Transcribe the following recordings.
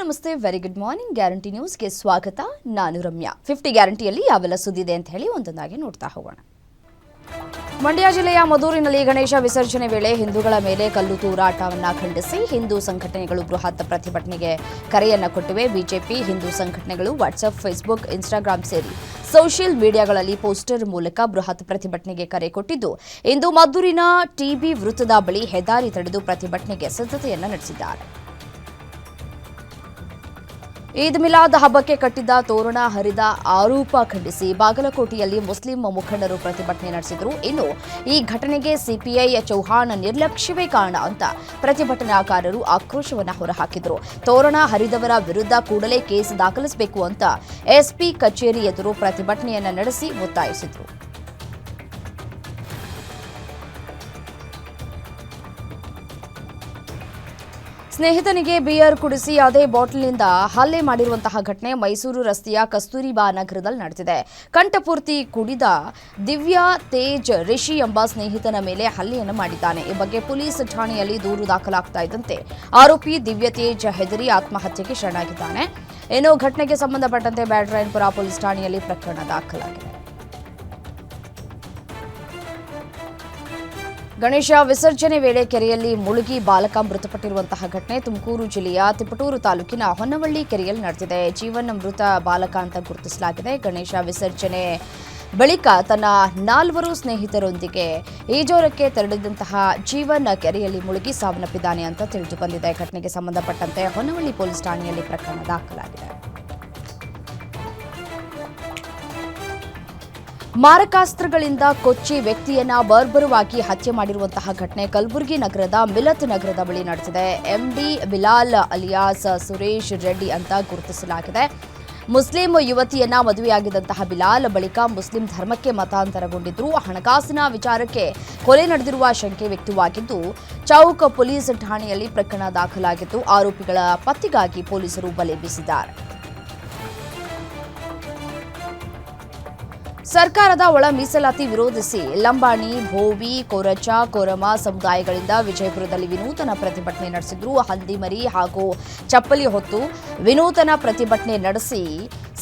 ನಮಸ್ತೆ, very good morning. Guarantee ನ್ಯೂಸ್ಗೆ ಸ್ವಾಗತ. ನಾನು ರಮ್ಯಾ. 50 ಗ್ಯಾರಂಟಿಯಲ್ಲಿ ಯಾವೆಲ್ಲ ಸುದ್ದಿದೆ ಅಂತ ಹೇಳಿ ಒಂದೊಂದಾಗಿ ನೋಡ್ತಾ ಹೋಗೋಣ. ಮಂಡ್ಯ ಜಿಲ್ಲೆಯ ಮದೂರಿನಲ್ಲಿ ಗಣೇಶ ವಿಸರ್ಜನೆ ವೇಳೆ ಹಿಂದೂಗಳ ಮೇಲೆ ಕಲ್ಲು ತೂರಾಟವನ್ನು ಖಂಡಿಸಿ ಹಿಂದೂ ಸಂಘಟನೆಗಳು ಬೃಹತ್ ಪ್ರತಿಭಟನೆಗೆ ಕರೆಯನ್ನ ಕೊಟ್ಟಿವೆ. ಬಿಜೆಪಿ ಹಿಂದೂ ಸಂಘಟನೆಗಳು ವಾಟ್ಸ್ಆಪ್, ಫೇಸ್ಬುಕ್, ಇನ್ಸ್ಟಾಗ್ರಾಂ ಸೇರಿ ಸೋಷಿಯಲ್ ಮೀಡಿಯಾಗಳಲ್ಲಿ ಪೋಸ್ಟರ್ ಮೂಲಕ ಬೃಹತ್ ಪ್ರತಿಭಟನೆಗೆ ಕರೆ ಕೊಟ್ಟಿದ್ದು, ಇಂದು ಮದ್ದೂರಿನ ಟಿಬಿ ವೃತ್ತದ ಬಳಿ ಹೆದ್ದಾರಿ ತಡೆದು ಪ್ರತಿಭಟನೆಗೆ ಸಿದ್ಧತೆಯನ್ನು ನಡೆಸಿದ್ದಾರೆ. ಈದ್ ಮಿಲಾದ್ ಹಬ್ಬಕ್ಕೆ ಕಟ್ಟಿದ್ದ ತೋರಣ ಹರಿದ ಆರೋಪ ಖಂಡಿಸಿ ಬಾಗಲಕೋಟೆಯಲ್ಲಿ ಮುಸ್ಲಿಂ ಮುಖಂಡರು ಪ್ರತಿಭಟನೆ ನಡೆಸಿದರು. ಇನ್ನು ಈ ಘಟನೆಗೆ ಸಿಪಿಐ ಚೌಹಾಣ್ ನಿರ್ಲಕ್ಷ್ಯವೇ ಕಾರಣ ಅಂತ ಪ್ರತಿಭಟನಾಕಾರರು ಆಕ್ರೋಶವನ್ನು ಹೊರಹಾಕಿದರು. ತೋರಣ ಹರಿದವರ ವಿರುದ್ಧ ಕೂಡಲೇ ಕೇಸ್ ದಾಖಲಿಸಬೇಕು ಅಂತ ಎಸ್ಪಿ ಕಚೇರಿ ಎದುರು ಪ್ರತಿಭಟನೆಯನ್ನು ನಡೆಸಿ ಒತ್ತಾಯಿಸಿದರು. ಸ್ನೇಹಿತನಿಗೆ ಬಿಯರ್ ಕುಡಿಸಿ ಅದೇ ಬಾಟಲ್ನಿಂದ ಹಲ್ಲೆ ಮಾಡಿರುವಂತಹ ಘಟನೆ ಮೈಸೂರು ರಸ್ತೆಯ ಕಸ್ತೂರಿಬಾ ನಗರದಲ್ಲಿ ನಡೆದಿದೆ. ಕಂಠಪೂರ್ತಿ ಕುಡಿದ ದಿವ್ಯಾ ತೇಜ್ ರಿಷಿ ಎಂಬ ಸ್ನೇಹಿತನ ಮೇಲೆ ಹಲ್ಲೆಯನ್ನು ಮಾಡಿದ್ದಾನೆ. ಈ ಬಗ್ಗೆ ಪೊಲೀಸ್ ಠಾಣೆಯಲ್ಲಿ ದೂರು ದಾಖಲಾಗ್ತಾ ಇದ್ದಂತೆ ಆರೋಪಿ ದಿವ್ಯಾ ತೇಜ್ ಹೆದರಿ ಆತ್ಮಹತ್ಯೆಗೆ ಶರಣಾಗಿದ್ದಾನೆ. ಇನ್ನು ಘಟನೆಗೆ ಸಂಬಂಧಪಟ್ಟಂತೆ ಬ್ಯಾಟರಾಯನಪುರ ಪೊಲೀಸ್ ಠಾಣೆಯಲ್ಲಿ ಪ್ರಕರಣ ದಾಖಲಾಗಿದೆ. ಗಣೇಶ ವಿಸರ್ಜನೆ ವೇಳೆ ಕೆರೆಯಲ್ಲಿ ಮುಳುಗಿ ಬಾಲಕ ಮೃತಪಟ್ಟಿರುವಂತಹ ಘಟನೆ ತುಮಕೂರು ಜಿಲ್ಲೆಯ ತಿಪಟೂರು ತಾಲೂಕಿನ ಹೊನ್ನವಳ್ಳಿ ಕೆರೆಯಲ್ಲಿ ನಡೆದಿದೆ. ಜೀವನ್ ಮೃತ ಬಾಲಕ ಅಂತ ಗುರುತಿಸಲಾಗಿದೆ. ಗಣೇಶ ವಿಸರ್ಜನೆ ಬಳಿಕ ತನ್ನ 4 ಸ್ನೇಹಿತರೊಂದಿಗೆ ಈಜೋರಕ್ಕೆ ತೆರಳಿದಂತಹ ಜೀವನ್ ಕೆರೆಯಲ್ಲಿ ಮುಳುಗಿ ಸಾವನ್ನಪ್ಪಿದ್ದಾನೆ ಅಂತ ತಿಳಿದು ಬಂದಿದೆ. ಘಟನೆಗೆ ಸಂಬಂಧಪಟ್ಟಂತೆ ಹೊನ್ನವಳ್ಳಿ ಪೊಲೀಸ್ ಠಾಣೆಯಲ್ಲಿ ಪ್ರಕರಣ ದಾಖಲಾಗಿದೆ. ಮಾರಕಾಸ್ತ್ರಗಳಿಂದ ಕೊಚ್ಚಿ ವ್ಯಕ್ತಿಯನ್ನ ಬರ್ಬರವಾಗಿ ಹತ್ಯೆ ಮಾಡಿರುವಂತಹ ಘಟನೆ ಕಲಬುರಗಿ ನಗರದ ಮಿಲತ್ ನಗರದ ಬಳಿ ನಡೆದಿದೆ. ಎಂಡಿ ಬಿಲಾಲ್ ಅಲಿಯಾಸ್ ಸುರೇಶ್ ರೆಡ್ಡಿ ಅಂತ ಗುರುತಿಸಲಾಗಿದೆ. ಮುಸ್ಲಿಂ ಯುವತಿಯನ್ನ ಮದುವೆಯಾಗಿದ್ದಂತಹ ಬಿಲಾಲ್ ಬಳಿಕ ಮುಸ್ಲಿಂ ಧರ್ಮಕ್ಕೆ ಮತಾಂತರಗೊಂಡಿದ್ರು. ಹಣಕಾಸಿನ ವಿಚಾರಕ್ಕೆ ಕೊಲೆ ನಡೆದಿರುವ ಶಂಕೆ ವ್ಯಕ್ತವಾಗಿದ್ದು, ಚೌಕ್ ಪೊಲೀಸ್ ಠಾಣೆಯಲ್ಲಿ ಪ್ರಕರಣ ದಾಖಲಾಗಿದ್ದು, ಆರೋಪಿಗಳ ಪತ್ತೆಗಾಗಿ ಪೊಲೀಸರು ಬಲೆ ಬೀಸಿದ್ದಾರೆ. ಸರ್ಕಾರದ ಒಳ ಮೀಸಲಾತಿ ವಿರೋಧಿಸಿ ಲಂಬಾಣಿ, ಭೋವಿ, ಕೊರಚ, ಕೊರಮ ಸಮುದಾಯಗಳಿಂದ ವಿಜಯಪುರದಲ್ಲಿ ವಿನೂತನ ಪ್ರತಿಭಟನೆ ನಡೆಸಿದ್ರು. ಹಂದಿಮರಿ ಹಾಗೂ ಚಪ್ಪಲಿ ಹೊತ್ತು ವಿನೂತನ ಪ್ರತಿಭಟನೆ ನಡೆಸಿ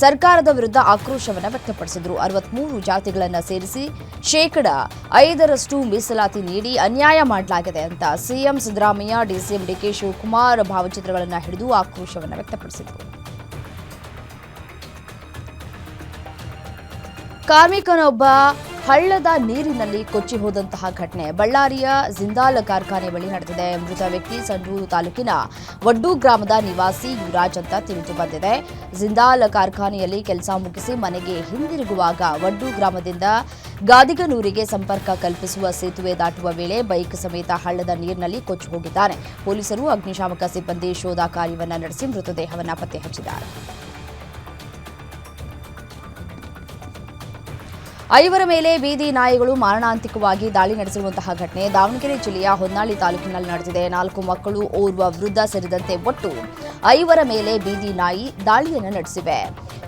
ಸರ್ಕಾರದ ವಿರುದ್ಧ ಆಕ್ರೋಶವನ್ನು ವ್ಯಕ್ತಪಡಿಸಿದರು. 63 ಜಾತಿಗಳನ್ನು ಸೇರಿಸಿ ಶೇಕಡ 5% ಮೀಸಲಾತಿ ನೀಡಿ ಅನ್ಯಾಯ ಮಾಡಲಾಗಿದೆ ಅಂತ ಸಿಎಂ ಸಿದ್ದರಾಮಯ್ಯ, ಡಿಸಿಎಂ ಡಿಕೆ ಶಿವಕುಮಾರ್ ಭಾವಚಿತ್ರಗಳನ್ನು ಹಿಡಿದು ಆಕ್ರೋಶವನ್ನು ವ್ಯಕ್ತಪಡಿಸಿದರು. ಕಾರ್ಮಿಕನೊಬ್ಬ ಹಳ್ಳದ ನೀರಿನಲ್ಲಿ ಕೊಚ್ಚಿ ಹೋದಂತಹ ಘಟನೆ ಬಳ್ಳಾರಿಯ ಜಿಂದಾಲ್ ಕಾರ್ಖಾನೆ ಬಳಿ ನಡೆದಿದೆ. ಮೃತ ವ್ಯಕ್ತಿ ಸಂಡೂರು ತಾಲೂಕಿನ ವಡ್ಡು ಗ್ರಾಮದ ನಿವಾಸಿ ಯುವರಾಜ್ ಅಂತ ತಿಳಿದು ಬಂದಿದೆ. ಜಿಂದಾಲ್ ಕಾರ್ಖಾನೆಯಲ್ಲಿ ಕೆಲಸ ಮುಗಿಸಿ ಮನೆಗೆ ಹಿಂದಿರುಗುವಾಗ ವಡ್ಡು ಗ್ರಾಮದಿಂದ ಗಾದಿಗನೂರಿಗೆ ಸಂಪರ್ಕ ಕಲ್ಪಿಸುವ ಸೇತುವೆ ದಾಟುವ ವೇಳೆ ಬೈಕ್ ಸಮೇತ ಹಳ್ಳದ ನೀರಿನಲ್ಲಿ ಕೊಚ್ಚಿ ಹೋಗಿದ್ದಾನೆ. ಪೊಲೀಸರು ಅಗ್ನಿಶಾಮಕ ಸಿಬ್ಬಂದಿ ಶೋಧ ಕಾರ್ಯವನ್ನು ನಡೆಸಿ ಮೃತದೇಹವನ್ನು ಪತ್ತೆ ಹಚ್ಚಿದ್ದಾರೆ. 5 ಮೇಲೆ ಬೀದಿ ನಾಯಿಗಳು ಮಾರಣಾಂತಿಕವಾಗಿ ದಾಳಿ ನಡೆಸಿರುವಂತಹ ಘಟನೆ ದಾವಣಗೆರೆ ಜಿಲ್ಲೆಯ ಹೊನ್ನಾಳಿ ತಾಲೂಕಿನಲ್ಲಿ ನಡೆದಿದೆ. 4 ಮಕ್ಕಳು, ಓರ್ವ ವೃದ್ಧ ಸೇರಿದಂತೆ ಒಟ್ಟು 5 ಮೇಲೆ ಬೀದಿ ನಾಯಿ ದಾಳಿಯನ್ನು ನಡೆಸಿವೆ.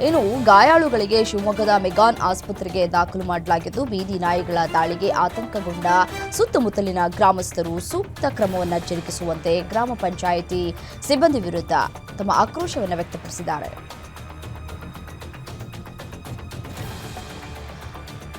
ಇನ್ನು ಗಾಯಾಳುಗಳಿಗೆ ಶಿವಮೊಗ್ಗದ ಮೆಗಾನ್ ಆಸ್ಪತ್ರೆಗೆ ದಾಖಲು ಮಾಡಲಾಗಿದ್ದು, ಬೀದಿ ನಾಯಿಗಳ ದಾಳಿಗೆ ಆತಂಕಗೊಂಡ ಸುತ್ತಮುತ್ತಲಿನ ಗ್ರಾಮಸ್ಥರು ಸೂಕ್ತ ಕ್ರಮವನ್ನು ಜರುಗಿಸುವಂತೆ ಗ್ರಾಮ ಪಂಚಾಯಿತಿ ಸಿಬ್ಬಂದಿ ವಿರುದ್ಧ ತಮ್ಮ ಆಕ್ರೋಶವನ್ನು ವ್ಯಕ್ತಪಡಿಸಿದ್ದಾರೆ.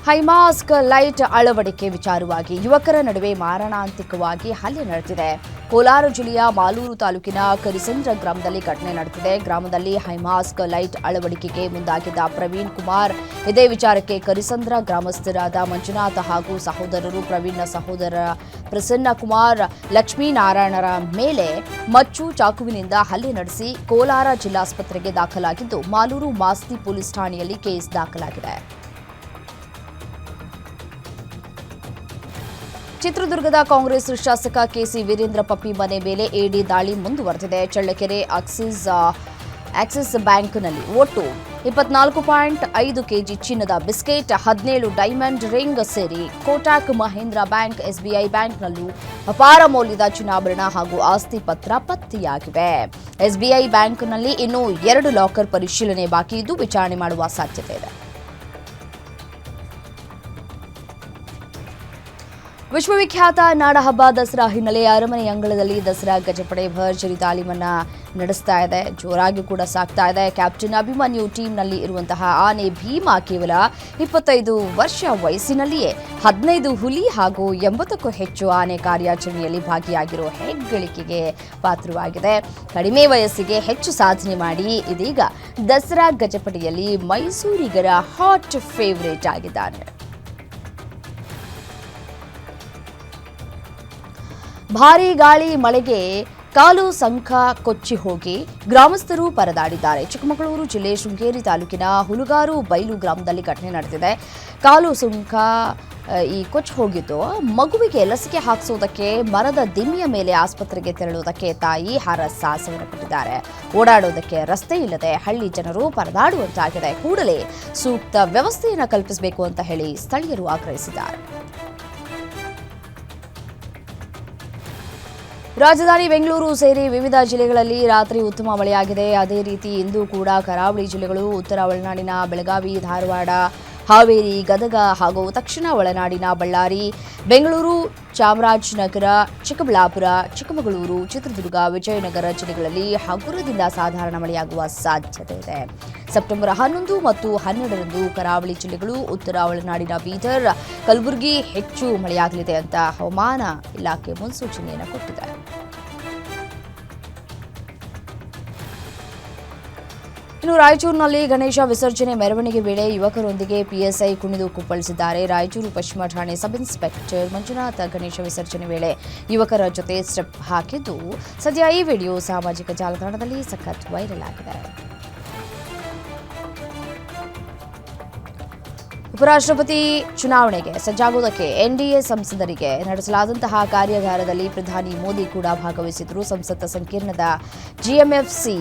ಹೈಮಾಸ್ಕ್ ಲೈಟ್ ಅಳವಡಿಕೆ ವಿಚಾರವಾಗಿ ಯುವಕರ ನಡುವೆ ಮಾರಣಾಂತಿಕವಾಗಿ ಹಲ್ಲೆ ನಡೆದಿದೆ. ಕೋಲಾರ ಜಿಲ್ಲೆಯ ಮಾಲೂರು ತಾಲೂಕಿನ ಕರಿಸಂದ್ರ ಗ್ರಾಮದಲ್ಲಿ ಘಟನೆ ನಡೆದಿದೆ. ಗ್ರಾಮದಲ್ಲಿ ಹೈಮಾಸ್ಕ್ ಲೈಟ್ ಅಳವಡಿಕೆಗೆ ಮುಂದಾಗಿದ್ದ ಪ್ರವೀಣ್ ಕುಮಾರ್, ಇದೇ ವಿಚಾರಕ್ಕೆ ಕರಿಸಂದ್ರ ಗ್ರಾಮಸ್ಥರಾದ ಮಂಜುನಾಥ್ ಹಾಗೂ ಸಹೋದರರು ಪ್ರವೀಣ್ನ ಸಹೋದರ ಪ್ರಸನ್ನ ಕುಮಾರ್ ಲಕ್ಷ್ಮೀನಾರಾಯಣರ ಮೇಲೆ ಮಚ್ಚು ಚಾಕುವಿನಿಂದ ಹಲ್ಲೆ ನಡೆಸಿ ಕೋಲಾರ ಜಿಲ್ಲಾಸ್ಪತ್ರೆಗೆ ದಾಖಲಾಗಿದ್ದು, ಮಾಲೂರು ಮಾಸ್ತಿ ಪೊಲೀಸ್ ಠಾಣೆಯಲ್ಲಿ ಕೇಸ್ ದಾಖಲಾಗಿದೆ. ಚಿತ್ರದುರ್ಗದ ಕಾಂಗ್ರೆಸ್ ಶಾಸಕ ಕೆಸಿ ವೀರೇಂದ್ರ ಪಪ್ಪಿ ಮನೆ ಮೇಲೆ ಇಡಿ ದಾಳಿ ಮುಂದುವರೆದಿದೆ. ಚಳ್ಳಕೆರೆ ಆಕ್ಸಿಸ್ ಬ್ಯಾಂಕ್ನಲ್ಲಿ ಒಟ್ಟು 24.5 ಕೆಜಿ ಚಿನ್ನದ ಬಿಸ್ಕೆಟ್, 17 ಡೈಮಂಡ್ ರಿಂಗ್ ಸೇರಿ ಕೋಟಕ್ ಮಹೀಂದ್ರಾ ಬ್ಯಾಂಕ್, ಎಸ್ಬಿಐ ಬ್ಯಾಂಕ್ನಲ್ಲೂ ಅಪಾರ ಮೌಲ್ಯದ ಚಿನ್ನಾಭರಣ ಹಾಗೂ ಆಸ್ತಿ ಪತ್ರ ಪತ್ತೆಯಾಗಿವೆ. ಎಸ್ಬಿಐ ಬ್ಯಾಂಕ್ನಲ್ಲಿ ಇನ್ನೂ 2 ಲಾಕರ್ ಪರಿಶೀಲನೆ ಬಾಕಿ ಇದ್ದು ವಿಚಾರಣೆ ಮಾಡುವ ಸಾಧ್ಯತೆ ಇದೆ. ವಿಶ್ವವಿಖ್ಯಾತ ನಾಡಹಬ್ಬ ದಸರಾ ಹಿನ್ನೆಲೆ ಅರಮನೆ ಅಂಗಳದಲ್ಲಿ ದಸರಾ ಗಜಪಡೆ ಭರ್ಜರಿ ತಾಲೀಮನ್ನ ನಡೆಸ್ತಾ ಇದೆ. ಜೋರಾಗಿ ಕೂಡ ಸಾಗ್ತಾ ಇದೆ. ಕ್ಯಾಪ್ಟನ್ ಅಭಿಮನ್ಯು ಟೀಮ್ನಲ್ಲಿ ಇರುವಂತಹ ಆನೆ ಭೀಮಾ ಕೇವಲ 25 ವರ್ಷ ವಯಸ್ಸಿನಲ್ಲಿಯೇ 15 ಹುಲಿ ಹಾಗೂ 80ಕ್ಕೂ ಹೆಚ್ಚು ಆನೆ ಕಾರ್ಯಾಚರಣೆಯಲ್ಲಿ ಭಾಗಿಯಾಗಿರೋ ಹೆಗ್ಗಳಿಕೆಗೆ ಪಾತ್ರವಾಗಿದೆ. ಕಡಿಮೆ ವಯಸ್ಸಿಗೆ ಹೆಚ್ಚು ಸಾಧನೆ ಮಾಡಿ ಇದೀಗ ದಸರಾ ಗಜಪಡೆಯಲ್ಲಿ ಮೈಸೂರಿಗರ ಹಾಟ್ ಫೇವರೇಟ್ ಆಗಿದ್ದಾನೆ. ಭಾರೀ ಗಾಳಿ ಮಳೆಗೆ ಕಾಲು ಸಂಕ ಕೊಚ್ಚಿ ಹೋಗಿ ಗ್ರಾಮಸ್ಥರು ಪರದಾಡಿದ್ದಾರೆ. ಚಿಕ್ಕಮಗಳೂರು ಜಿಲ್ಲೆ ಶೃಂಗೇರಿ ತಾಲೂಕಿನ ಹುಲುಗಾರು ಬೈಲು ಗ್ರಾಮದಲ್ಲಿ ಘಟನೆ ನಡೆದಿದೆ. ಕಾಲು ಸುಂಕ ಕೊಚ್ಚಿ ಹೋಗಿದ್ದು ಮಗುವಿಗೆ ಲಸಿಕೆ ಹಾಕಿಸುವುದಕ್ಕೆ ಮರದ ದಿಮ್ಮಿಯ ಮೇಲೆ ಆಸ್ಪತ್ರೆಗೆ ತೆರಳುವುದಕ್ಕೆ ತಾಯಿ ಹರಸಾಹಸವನ್ನು ಪಟ್ಟಿದ್ದಾರೆ. ಓಡಾಡುವುದಕ್ಕೆ ರಸ್ತೆ ಇಲ್ಲದೆ ಹಳ್ಳಿ ಜನರು ಪರದಾಡುವಂತಾಗಿದೆ. ಕೂಡಲೇ ಸೂಕ್ತ ವ್ಯವಸ್ಥೆಯನ್ನು ಕಲ್ಪಿಸಬೇಕು ಅಂತ ಹೇಳಿ ಸ್ಥಳೀಯರು ಆಗ್ರಹಿಸಿದ್ದಾರೆ. ರಾಜಧಾನಿ ಬೆಂಗಳೂರು ಸೇರಿ ವಿವಿಧ ಜಿಲ್ಲೆಗಳಲ್ಲಿ ರಾತ್ರಿ ಉತ್ತಮ ಮಳೆಯಾಗಿದೆ. ಅದೇ ರೀತಿ ಇಂದು ಕೂಡ ಕರಾವಳಿ ಜಿಲ್ಲೆಗಳು, ಉತ್ತರ ಒಳನಾಡಿನ ಬೆಳಗಾವಿ, ಧಾರವಾಡ, ಹಾವೇರಿ, ಗದಗ ಹಾಗೂ ದಕ್ಷಿಣ ಒಳನಾಡಿನ ಬಳ್ಳಾರಿ, ಬೆಂಗಳೂರು, ಚಾಮರಾಜನಗರ, ಚಿಕ್ಕಬಳ್ಳಾಪುರ, ಚಿಕ್ಕಮಗಳೂರು, ಚಿತ್ರದುರ್ಗ, ವಿಜಯನಗರ ಜಿಲ್ಲೆಗಳಲ್ಲಿ ಹಗುರದಿಂದ ಸಾಧಾರಣ ಮಳೆಯಾಗುವ ಸಾಧ್ಯತೆ ಇದೆ. ಸೆಪ್ಟೆಂಬರ್ 11 ಮತ್ತು 12ರಂದು ಕರಾವಳಿ ಜಿಲ್ಲೆಗಳು, ಉತ್ತರ ಒಳನಾಡಿನ ಬೀದರ್, ಕಲಬುರಗಿ ಹೆಚ್ಚು ಮಳೆಯಾಗಲಿದೆ ಅಂತ ಹವಾಮಾನ ಇಲಾಖೆ ಮುನ್ಸೂಚನೆಯನ್ನು ಕೊಟ್ಟಿದೆ. ಇನ್ನು ರಾಯಚೂರಿನಲ್ಲಿ ಗಣೇಶ ವಿಸರ್ಜನೆ ಮೆರವಣಿಗೆ ವೇಳೆ ಯುವಕರೊಂದಿಗೆ ಪಿಎಸ್ಐ ಕುಣಿದು ಕುಪ್ಪಳಿಸಿದ್ದಾರೆ. ರಾಯಚೂರು ಪಶ್ಚಿಮ ಠಾಣೆ ಸಬ್ ಇನ್ಸ್ಪೆಕ್ಟರ್ ಮಂಜುನಾಥ್ ಗಣೇಶ ವಿಸರ್ಜನೆ ವೇಳೆ ಯುವಕರ ಜೊತೆ ಸ್ಟೆಪ್ ಹಾಕಿದ್ದು ಸದ್ಯ ಈ ವಿಡಿಯೋ ಸಾಮಾಜಿಕ ಜಾಲತಾಣದಲ್ಲಿ ಸಖತ್ ವೈರಲ್ ಆಗಿದೆ. ಉಪರಾಷ್ಟ್ರಪತಿ ಚುನಾವಣೆಗೆ ಸಜ್ಜಾಗುವುದಕ್ಕೆ ಎನ್ಡಿಎ ಸಂಸದರಿಗೆ ನಡೆಸಲಾದಂತಹ ಕಾರ್ಯಾಗಾರದಲ್ಲಿ ಪ್ರಧಾನಿ ಮೋದಿ ಕೂಡ ಭಾಗವಹಿಸಿದ್ರು. ಸಂಸತ್ ಸಂಕೀರ್ಣದ ಜಿಎಂಎಫ್ಸಿ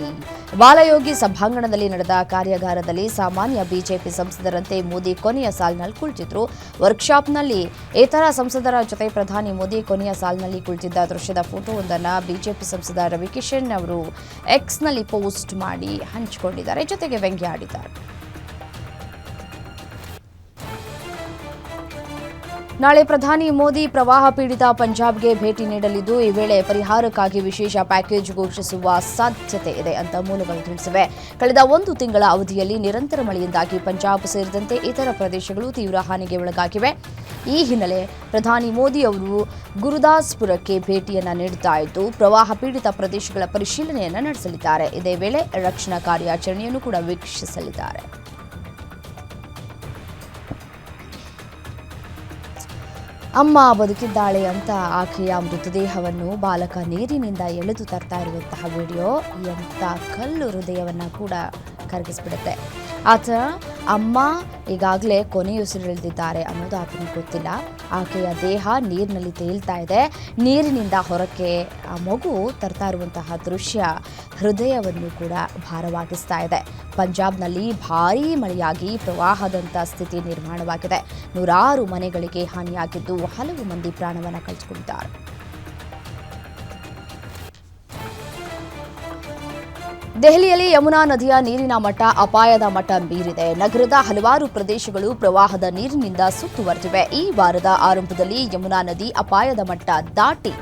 ಬಾಲಯೋಗಿ ಸಭಾಂಗಣದಲ್ಲಿ ನಡೆದ ಕಾರ್ಯಾಗಾರದಲ್ಲಿ ಸಾಮಾನ್ಯ ಬಿಜೆಪಿ ಸಂಸದರಂತೆ ಮೋದಿ ಕೊನೆಯ ಸಾಲಿನಲ್ಲಿ ಕುಳಿತಿದ್ರು. ವರ್ಕ್ಶಾಪ್ನಲ್ಲಿ ಇತರ ಸಂಸದರ ಜೊತೆ ಪ್ರಧಾನಿ ಮೋದಿ ಕೊನೆಯ ಸಾಲಿನಲ್ಲಿ ಕುಳಿತಿದ್ದ ದೃಶ್ಯದ ಫೋಟೋವೊಂದನ್ನು ಬಿಜೆಪಿ ಸಂಸದ ರವಿಕಿಶನ್ ಅವರು ಎಕ್ಸ್ನಲ್ಲಿ ಪೋಸ್ಟ್ ಮಾಡಿ ಹಂಚಿಕೊಂಡಿದ್ದಾರೆ. ಜೊತೆಗೆ ವ್ಯಂಗ್ಯಾಡಿದ್ದಾರೆ. ನಾಳೆ ಪ್ರಧಾನಿ ಮೋದಿ ಪ್ರವಾಹ ಪೀಡಿತ ಪಂಜಾಬ್ಗೆ ಭೇಟಿ ನೀಡಲಿದ್ದು ಈ ವೇಳೆ ಪರಿಹಾರಕ್ಕಾಗಿ ವಿಶೇಷ ಪ್ಯಾಕೇಜ್ ಘೋಷಿಸುವ ಸಾಧ್ಯತೆ ಇದೆ ಅಂತ ಮೂಲಗಳು ತಿಳಿಸಿವೆ. ಕಳೆದ 1 ತಿಂಗಳ ಅವಧಿಯಲ್ಲಿ ನಿರಂತರ ಮಳೆಯಿಂದಾಗಿ ಪಂಜಾಬ್ ಸೇರಿದಂತೆ ಇತರ ಪ್ರದೇಶಗಳು ತೀವ್ರ ಹಾನಿಗೆ ಒಳಗಾಗಿವೆ. ಈ ಹಿನ್ನೆಲೆ ಪ್ರಧಾನಿ ಮೋದಿ ಅವರು ಗುರುದಾಸ್ಪುರಕ್ಕೆ ಭೇಟಿಯನ್ನ ನೀಡುತ್ತಾ ಇದ್ದು ಪ್ರವಾಹ ಪೀಡಿತ ಪ್ರದೇಶಗಳ ಪರಿಶೀಲನೆಯನ್ನ ನಡೆಸಲಿದ್ದಾರೆ. ಇದೇ ವೇಳೆ ರಕ್ಷಣಾ ಕಾರ್ಯಾಚರಣೆಯನ್ನು ಕೂಡ ವೀಕ್ಷಿಸಲಿದ್ದಾರೆ. ಅಮ್ಮ ಬದುಕಿದ್ದಾಳೆ ಅಂತ ಆಕೆಯ ಮೃತದೇಹವನ್ನು ಬಾಲಕ ನೀರಿನಿಂದ ಎಳೆದು ತರ್ತಾ ಇರುವಂತಹ ವಿಡಿಯೋ ಎಂಥ ಕಲ್ಲು ಹೃದಯವನ್ನು ಕೂಡ ಕರಗಿಸ್ಬಿಡುತ್ತೆ. ಆತ ಅಮ್ಮ ಈಗಾಗಲೇ ಕೊನೆಯುಸಿರೆಳೆದಿದ್ದಾರೆ ಅನ್ನೋದು ಆತನಿಗೆ ಗೊತ್ತಿಲ್ಲ. ಆಕೆಯ ದೇಹ ನೀರಿನಲ್ಲಿ ತೇಲ್ತಾ ಇದೆ. ನೀರಿನಿಂದ ಹೊರಕ್ಕೆ ಆ ಮಗು ತರ್ತಾ ಇರುವಂತಹ ದೃಶ್ಯ ಹೃದಯವನ್ನು ಕೂಡ ಭಾರವಾಗಿಸ್ತಾ ಇದೆ. ಪಂಜಾಬ್ನಲ್ಲಿ ಭಾರೀ ಮಳೆಯಾಗಿ ಪ್ರವಾಹದಂಥ ಸ್ಥಿತಿ ನಿರ್ಮಾಣವಾಗಿದೆ. 100 ಮನೆಗಳಿಗೆ ಹಾನಿಯಾಗಿದ್ದು ಹಲವು ಮಂದಿ ಪ್ರಾಣವನ್ನು ಕಳೆದುಕೊಂಡಿದ್ದಾರೆ. ದೆಹಲಿಯಲ್ಲಿ ಯಮುನಾ ನದಿಯ ನೀರಿನ ಮಟ್ಟ ಅಪಾಯದ ಮಟ್ಟ ಮೀರಿದೆ. ನಗರದ ಹಲವಾರು ಪ್ರದೇಶಗಳು ಪ್ರವಾಹದ ನೀರಿನಿಂದ ಸುತ್ತುವರೆದಿವೆ. ಈ ವಾರದ ಆರಂಭದಲ್ಲಿ ಯಮುನಾ ನದಿ ಅಪಾಯದ ಮಟ್ಟ ದಾಟಿ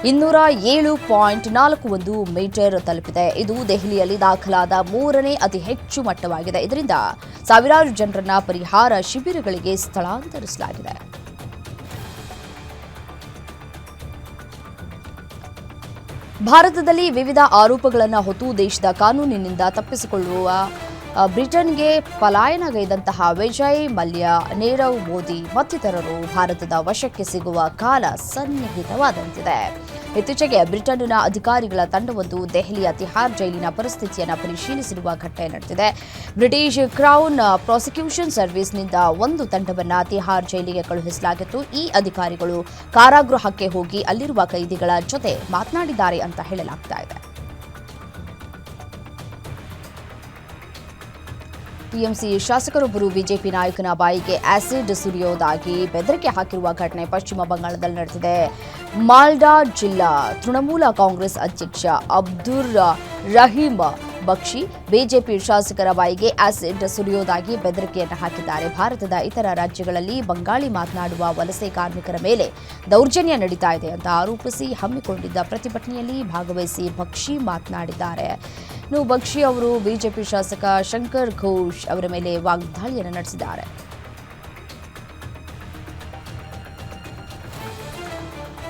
207.41 ಮೀಟರ್ ತಲುಪಿದೆ. ಇದು ದೆಹಲಿಯಲ್ಲಿ ದಾಖಲಾದ 3ನೇ ಅತಿ ಹೆಚ್ಚು ಮಟ್ಟವಾಗಿದೆ. ಇದರಿಂದ ಸಾವಿರಾರು ಜನರನ್ನ ಪರಿಹಾರ ಶಿಬಿರಗಳಿಗೆ ಸ್ಥಳಾಂತರಿಸಲಾಗಿದೆ. ಭಾರತದಲ್ಲಿ ವಿವಿಧ ಆರೋಪಗಳನ್ನು ಹೊತ್ತು ದೇಶದ ಕಾನೂನಿನಿಂದ ತಪ್ಪಿಸಿಕೊಳ್ಳುವ ಬ್ರಿಟನ್ಗೆ ಪಲಾಯನಗೈದಂತಹ ವಿಜಯ್ ಮಲ್ಯ, ನೀರವ್ ಮೋದಿ ಮತ್ತಿತರರು ಭಾರತದ ವಶಕ್ಕೆ ಸಿಗುವ ಕಾಲ ಸನ್ನಿಹಿತವಾದಂತಿದೆ. ಇತ್ತೀಚೆಗೆ ಬ್ರಿಟನ್ನಿನ ಅಧಿಕಾರಿಗಳ ತಂಡವೊಂದು ದೆಹಲಿಯ ತಿಹಾರ್ ಜೈಲಿನ ಪರಿಸ್ಥಿತಿಯನ್ನು ಪರಿಶೀಲಿಸಿರುವ ಘಟನೆ ನಡೆದಿದೆ. ಬ್ರಿಟಿಷ್ ಕ್ರೌನ್ ಪ್ರಾಸಿಕ್ಯೂಷನ್ ಸರ್ವಿಸ್ನಿಂದ ಒಂದು ತಂಡವನ್ನು ತಿಹಾರ್ ಜೈಲಿಗೆ ಕಳುಹಿಸಲಾಗಿತ್ತು. ಈ ಅಧಿಕಾರಿಗಳು ಕಾರಾಗೃಹಕ್ಕೆ ಹೋಗಿ ಅಲ್ಲಿರುವ ಕೈದಿಗಳ ಜೊತೆ ಮಾತನಾಡಿದ್ದಾರೆ ಅಂತ ಹೇಳಲಾಗ್ತಾ ಇದೆ. ಟಿಎಂಸಿ ಶಾಸಕರೊಬ್ಬರು ಬಿಜೆಪಿ ನಾಯಕನ ಬಾಯಿಗೆ ಆಸಿಡ್ ಸುರಿಯೋದಾಗಿ ಬೆದರಿಕೆ ಹಾಕಿರುವ ಘಟನೆ ಪಶ್ಚಿಮ ಬಂಗಾಳದಲ್ಲಿ ನಡೆದಿದೆ. ಮಾಲ್ಡಾ ಜಿಲ್ಲಾ ತೃಣಮೂಲ ಕಾಂಗ್ರೆಸ್ ಅಧ್ಯಕ್ಷ ಅಬ್ದುರ್ ರಹೀಂ ಬಕ್ಷಿ ಬಿಜೆಪಿ ಶಾಸಕರ ಬಾಯಿಗೆ ಆಸಿಡ್ ಸುರಿಯುವುದಾಗಿ ಬೆದರಿಕೆಯನ್ನು ಹಾಕಿದ್ದಾರೆ. ಭಾರತದ ಇತರ ರಾಜ್ಯಗಳಲ್ಲಿ ಬಂಗಾಳಿ ಮಾತನಾಡುವ ವಲಸೆ ಕಾರ್ಮಿಕರ ಮೇಲೆ ದೌರ್ಜನ್ಯ ನಡೀತಾ ಇದೆ ಅಂತ ಆರೋಪಿಸಿ ಹಮ್ಮಿಕೊಂಡಿದ್ದ ಪ್ರತಿಭಟನೆಯಲ್ಲಿ ಭಾಗವಹಿಸಿ ಬಕ್ಷಿ ಮಾತನಾಡಿದ್ದಾರೆ. ಬಕ್ಷಿ ಅವರು ಬಿಜೆಪಿ ಶಾಸಕ ಶಂಕರ್ ಘೋಷ್ ಅವರ ಮೇಲೆ ವಾಗ್ದಾಳಿಯನ್ನು ನಡೆಸಿದ್ದಾರೆ.